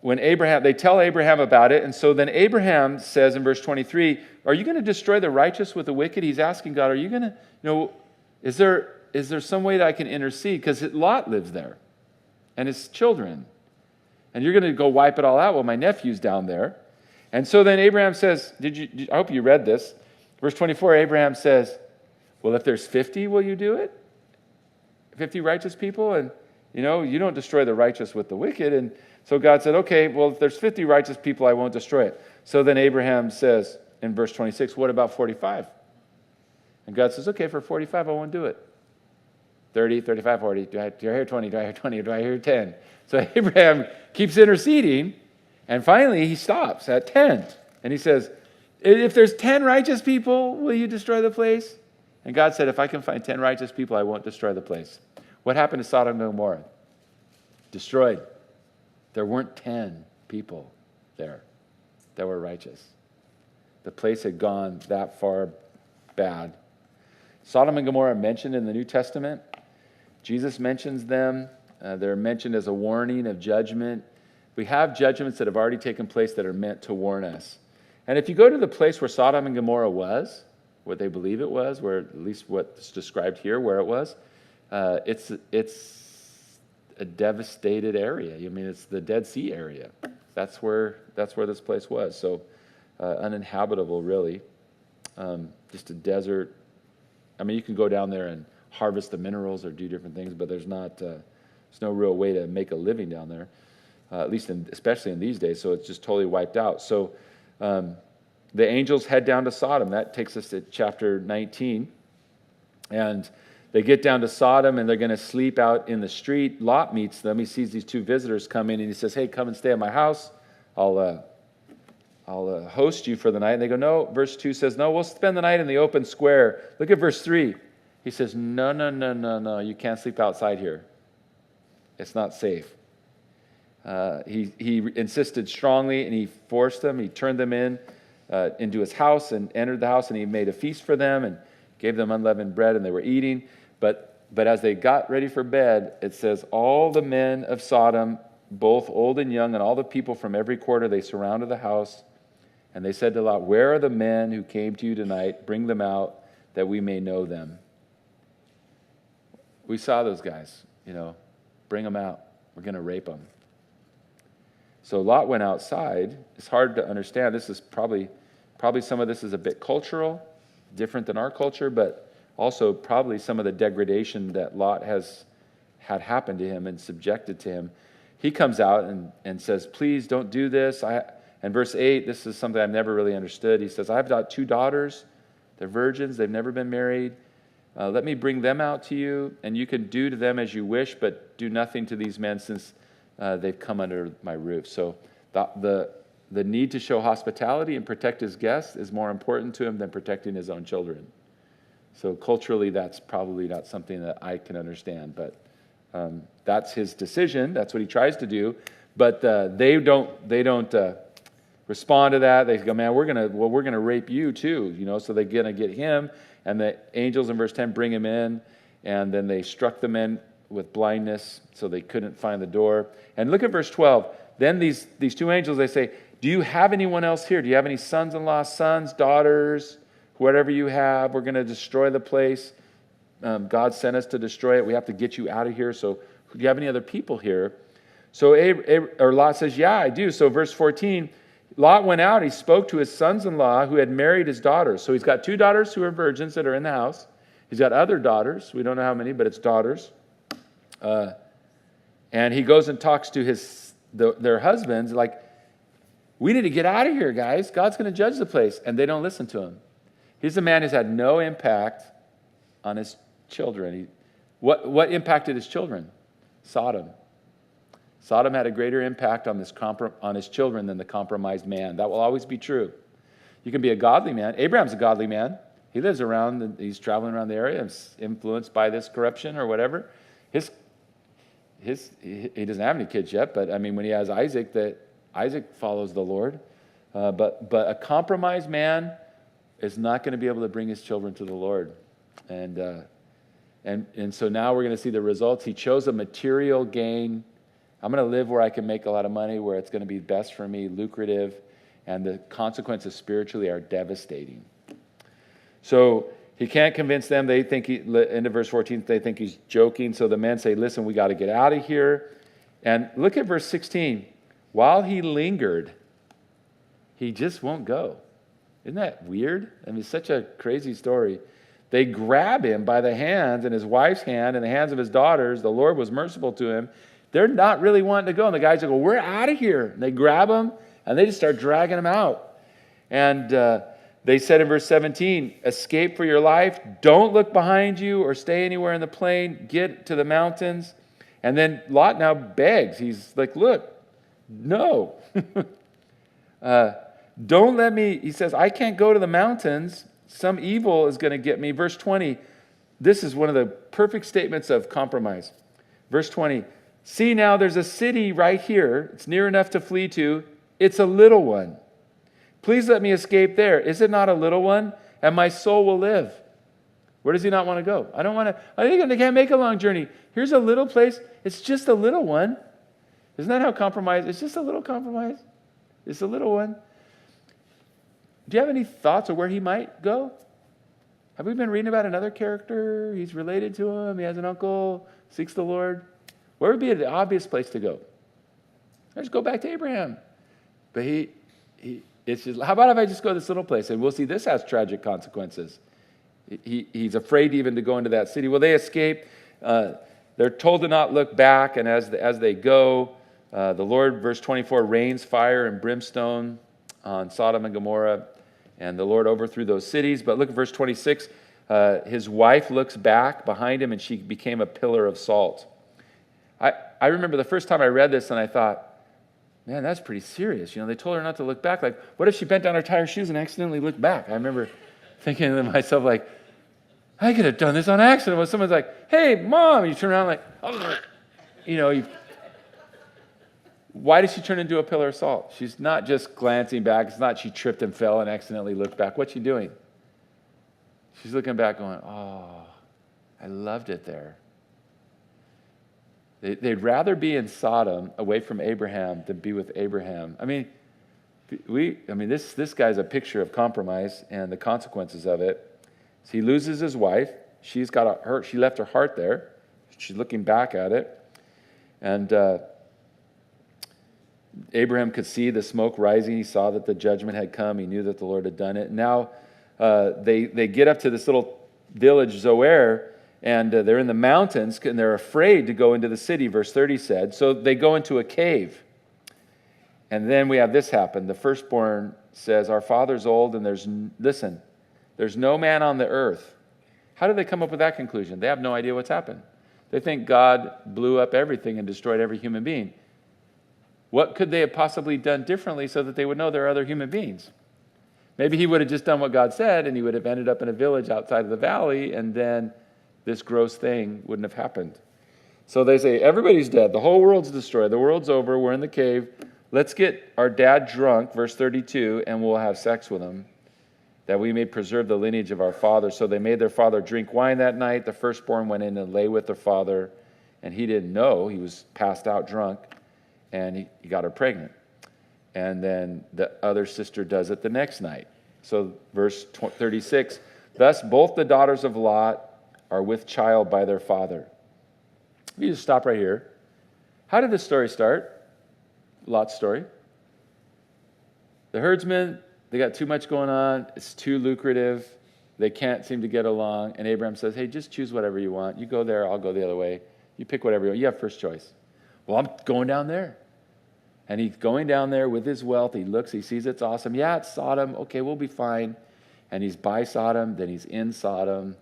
Abraham, they tell Abraham about it, and so then Abraham says in verse 23, are you going to destroy the righteous with the wicked? He's asking God, are you going to, is there some way that I can intercede? Because Lot lives there, and his children. And you're going to go wipe it all out. Well, my nephew's down there. And so then Abraham says, I hope you read this. Verse 24, Abraham says, well, if there's 50, will you do it? 50 righteous people? And, you don't destroy the righteous with the wicked. And so God said, okay, well, if there's 50 righteous people, I won't destroy it. So then Abraham says in verse 26, what about 45? And God says, okay, for 45, I won't do it. 30, 35, 40. Do I hear 20? Do I hear 20? Do I hear 10? So Abraham keeps interceding, and finally he stops at 10. And he says, if there's 10 righteous people, will you destroy the place? And God said, if I can find 10 righteous people, I won't destroy the place. What happened to Sodom and Gomorrah? Destroyed. There weren't 10 people there that were righteous. The place had gone that far bad. Sodom and Gomorrah are mentioned in the New Testament. Jesus mentions them. They're mentioned as a warning of judgment. We have judgments that have already taken place that are meant to warn us. And if you go to the place where Sodom and Gomorrah was, what they believe it was, where at least what's described here, where it was, it's a devastated area. It's the Dead Sea area. That's where this place was. So uninhabitable, really. Just a desert. You can go down there and harvest the minerals or do different things, but there's no real way to make a living down there, at least especially in these days. So it's just totally wiped out. So the angels head down to Sodom. That takes us to chapter 19. And they get down to Sodom, and they're going to sleep out in the street. Lot meets them. He sees these two visitors come in, and he says, hey, come and stay at my house. I'll host you for the night. And they go, no. Verse 2 says, no, we'll spend the night in the open square. Look at verse 3. He says, no. You can't sleep outside here. It's not safe. He insisted strongly, and he forced them. He turned them into his house and entered the house, and he made a feast for them and gave them unleavened bread, and they were eating. But as they got ready for bed, it says, all the men of Sodom, both old and young, and all the people from every quarter, they surrounded the house. And they said to Lot, where are the men who came to you tonight? Bring them out that we may know them. We saw those guys, bring them out. We're going to rape them. So Lot went outside. It's hard to understand. This is probably some of this is a bit cultural, different than our culture, but also probably some of the degradation that Lot had happened to him and subjected to him. He comes out and says, please don't do this. And verse 8, this is something I've never really understood. He says, I've got 2 daughters. They're virgins. They've never been married. Let me bring them out to you, and you can do to them as you wish, but do nothing to these men since they've come under my roof. So the need to show hospitality and protect his guests is more important to him than protecting his own children. So culturally, that's probably not something that I can understand, but that's his decision. That's what he tries to do. But they don't respond to that. They go, man, we're gonna rape you too. So they're gonna get him. And the angels in verse 10 bring him in, and then they struck the men with blindness, so they couldn't find the door. And look at verse 12. Then these two angels, they say, do you have anyone else here? Do you have any sons-in-law, sons, daughters, whatever you have? We're going to destroy the place. God sent us to destroy it. We have to get you out of here. So do you have any other people here? So Lot says, yeah, I do. So verse 14, Lot went out. He spoke to his sons-in-law who had married his daughters. So he's got 2 daughters who are virgins that are in the house. He's got other daughters. We don't know how many, but it's daughters. And he goes and talks to their husbands, like, we need to get out of here, guys. God's going to judge the place. And they don't listen to him. He's a man who's had no impact on his children. What impacted his children? Sodom. Sodom had a greater impact on his children than the compromised man. That will always be true. You can be a godly man. Abraham's a godly man. He lives around, he's traveling around the area, and influenced by this corruption or whatever. He doesn't have any kids yet, but I mean, when he has Isaac, Isaac follows the Lord. But a compromised man is not going to be able to bring his children to the Lord. And so now we're going to see the results. He chose a material gain. I'm going to live where I can make a lot of money, where it's going to be best for me, lucrative, and the consequences spiritually are devastating. So he can't convince them. They think, into verse 14, they think he's joking. So the men say, listen, we got to get out of here. And look at verse 16. While he lingered, he just won't go. Isn't that weird? I mean, it's such a crazy story. They grab him by the hands, and his wife's hand, and the hands of his daughters. The Lord was merciful to him. They're not really wanting to go. And the guys go, we're out of here. And they grab him, and they just start dragging him out. And they said in verse 17, escape for your life. Don't look behind you or stay anywhere in the plain. Get to the mountains. And then Lot now begs. He's like, look, no. Don't let me, he says, I can't go to the mountains. Some evil is going to get me. Verse 20, this is one of the perfect statements of compromise. Verse 20, see now there's a city right here. It's near enough to flee to. It's a little one. Please let me escape there. Is it not a little one? And my soul will live. Where does he not want to go? I think they can't make a long journey. Here's a little place. It's just a little one. Isn't that how compromise? It's just a little compromise. It's a little one. Do you have any thoughts of where he might go? Have we been reading about another character? He's related to him. He has an uncle, seeks the Lord. Where would be the obvious place to go? Let's go back to Abraham. But it's just, how about if I just go to this little place? And we'll see this has tragic consequences. He's afraid even to go into that city. Well, they escape. They're told to not look back. And as they go, the Lord, verse 24, rains fire and brimstone on Sodom and Gomorrah. And the Lord overthrew those cities. But look at verse 26. His wife looks back behind him, and she became a pillar of salt. I remember the first time I read this, and I thought, man, that's pretty serious. They told her not to look back. Like, what if she bent down her tire shoes and accidentally looked back? I remember thinking to myself, like, I could have done this on accident. When someone's like, hey, Mom, you turn around like, why did she turn into a pillar of salt? She's not just glancing back. It's not she tripped and fell and accidentally looked back. What's she doing? She's looking back going, oh, I loved it there. They'd rather be in Sodom away from Abraham than be with Abraham. I mean, this guy's a picture of compromise and the consequences of it. So he loses his wife. She left her heart there. She's looking back at it. And Abraham could see the smoke rising. He saw that the judgment had come. He knew that the Lord had done it. Now they get up to this little village, Zoar, and they're in the mountains, and they're afraid to go into the city, verse 30 said. So they go into a cave. And then we have this happen. The firstborn says, our father's old, and there's no man on the earth. How did they come up with that conclusion? They have no idea what's happened. They think God blew up everything and destroyed every human being. What could they have possibly done differently so that they would know there are other human beings? Maybe he would have just done what God said, and he would have ended up in a village outside of the valley, and then this gross thing wouldn't have happened. So they say, everybody's dead. The whole world's destroyed. The world's over. We're in the cave. Let's get our dad drunk, verse 32, and we'll have sex with him, that we may preserve the lineage of our father. So they made their father drink wine that night. The firstborn went in and lay with their father, and he didn't know. He was passed out drunk, and he got her pregnant. And then the other sister does it the next night. So verse 36, thus both the daughters of Lot are with child by their father. You just stop right here. How did this story start? Lot's story. The herdsmen, they got too much going on. It's too lucrative. They can't seem to get along. And Abraham says, hey, just choose whatever you want. You go there, I'll go the other way. You pick whatever you want. You have first choice. Well, I'm going down there. And he's going down there with his wealth. He looks, he sees it's awesome. Yeah, it's Sodom. Okay, we'll be fine. And he's by Sodom, then he's in Sodom,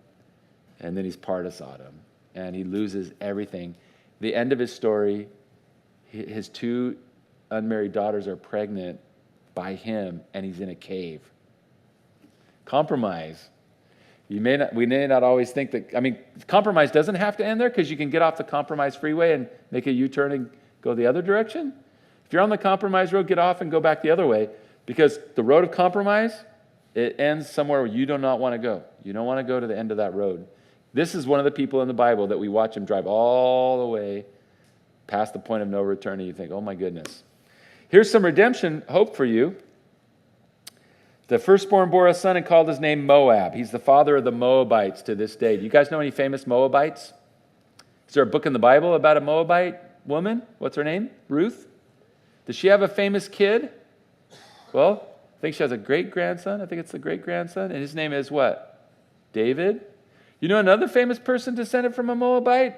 and then he's part of Sodom. And he loses everything. The end of his story, his two unmarried daughters are pregnant by him, and he's in a cave. Compromise. We may not always think that, compromise doesn't have to end there, because you can get off the compromise freeway and make a U-turn and go the other direction. If you're on the compromise road, get off and go back the other way, because the road of compromise, it ends somewhere where you do not want to go. You don't want to go to the end of that road. This is one of the people in the Bible that we watch him drive all the way past the point of no return, and you think, oh my goodness. Here's some redemption hope for you. The firstborn bore a son and called his name Moab. He's the father of the Moabites to this day. Do you guys know any famous Moabites? Is there a book in the Bible about a Moabite woman? What's her name? Ruth? Does she have a famous kid? Well, I think she has a great-grandson. I think it's the great-grandson. And his name is what? David. You know another famous person descended from a Moabite?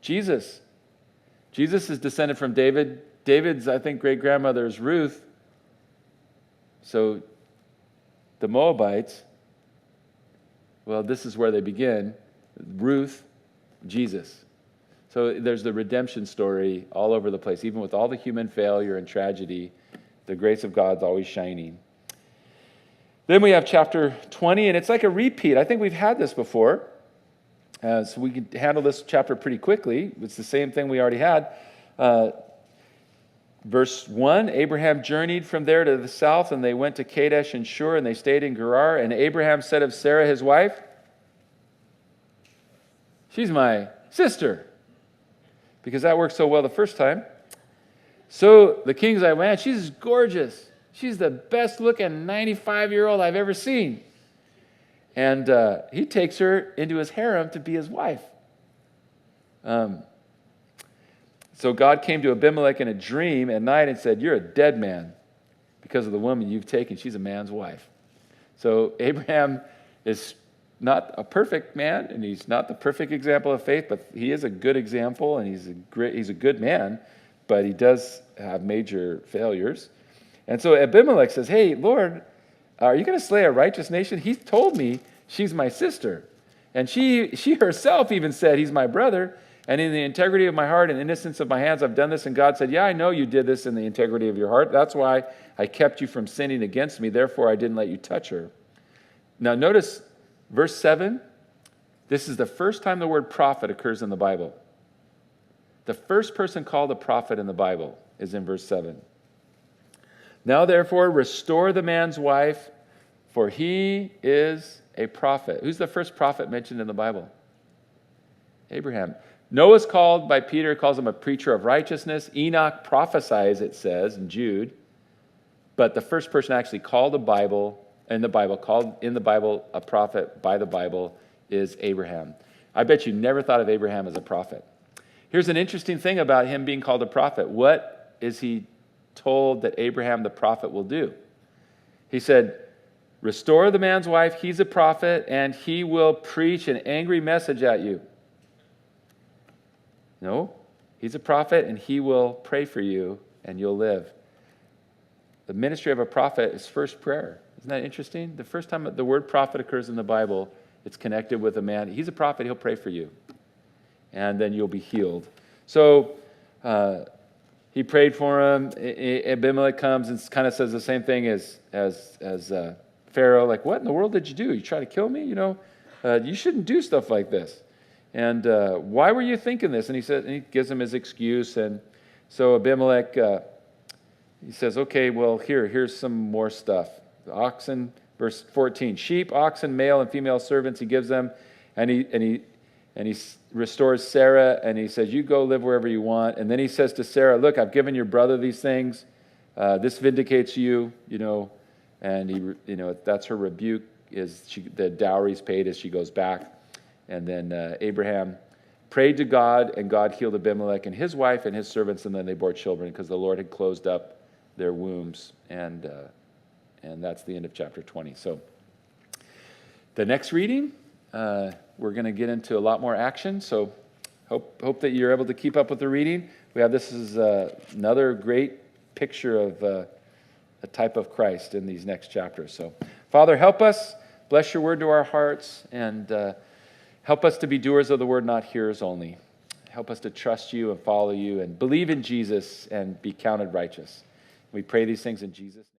Jesus. Jesus is descended from David. David's, I think, great-grandmother is Ruth. So the Moabites, well, this is where they begin. Ruth, Jesus. So there's the redemption story all over the place. Even with all the human failure and tragedy, the grace of God's always shining. Then we have chapter 20, and it's like a repeat. I think we've had this before, so we can handle this chapter pretty quickly. It's the same thing we already had. Verse 1, Abraham journeyed from there to the south, and they went to Kadesh and Shur, and they stayed in Gerar. And Abraham said of Sarah, his wife, she's my sister, because that worked so well the first time. So the king's like, man, she's gorgeous. She's the best looking 95-year-old I've ever seen. And he takes her into his harem to be his wife. So God came to Abimelech in a dream at night and said, you're a dead man because of the woman you've taken. She's a man's wife. So Abraham is not a perfect man, and he's not the perfect example of faith, but he is a good example, and he's a good man, but he does have major failures. And so Abimelech says, hey, Lord, are you going to slay a righteous nation? He told me she's my sister. And she herself even said, he's my brother, and in the integrity of my heart and innocence of my hands, I've done this. And God said, yeah, I know you did this in the integrity of your heart. That's why I kept you from sinning against me. Therefore, I didn't let you touch her. Now, notice verse 7. This is the first time the word prophet occurs in the Bible. The first person called a prophet in the Bible is in verse 7. Now, therefore, restore the man's wife, for he is a prophet. Who's the first prophet mentioned in the Bible? Abraham. Noah's called by Peter, calls him a preacher of righteousness. Enoch prophesies, it says, in Jude. But the first person actually called a prophet by the Bible is Abraham. I bet you never thought of Abraham as a prophet. Here's an interesting thing about him being called a prophet. What is he told that Abraham the prophet will do? He said, restore the man's wife, he's a prophet, and he will preach an angry message at you. No, he's a prophet, and he will pray for you, and you'll live. The ministry of a prophet is first prayer. Isn't that interesting? The first time the word prophet occurs in the Bible it's connected with a man. He's a prophet. He'll pray for you. And then you'll be healed. So he prayed for him. Abimelech comes and kind of says the same thing as Pharaoh. Like, what in the world did you do? You try to kill me? You shouldn't do stuff like this. And why were you thinking this? And he gives him his excuse. And so Abimelech, he says, okay, well, here's some more stuff. The oxen, verse 14, sheep, oxen, male and female servants, he gives them. And he restores Sarah, and he says, you go live wherever you want. And then he says to Sarah, look, I've given your brother these things. This vindicates you, and that's her rebuke, the dowry's paid as she goes back. And then Abraham prayed to God, and God healed Abimelech and his wife and his servants, and then they bore children because the Lord had closed up their wombs. And that's the end of chapter 20. So the next reading, we're going to get into a lot more action. So hope that you're able to keep up with the reading. This is another great picture of a type of Christ in these next chapters. So Father, help us. Bless your word to our hearts, and help us to be doers of the word, not hearers only. Help us to trust you and follow you and believe in Jesus and be counted righteous. We pray these things in Jesus' name.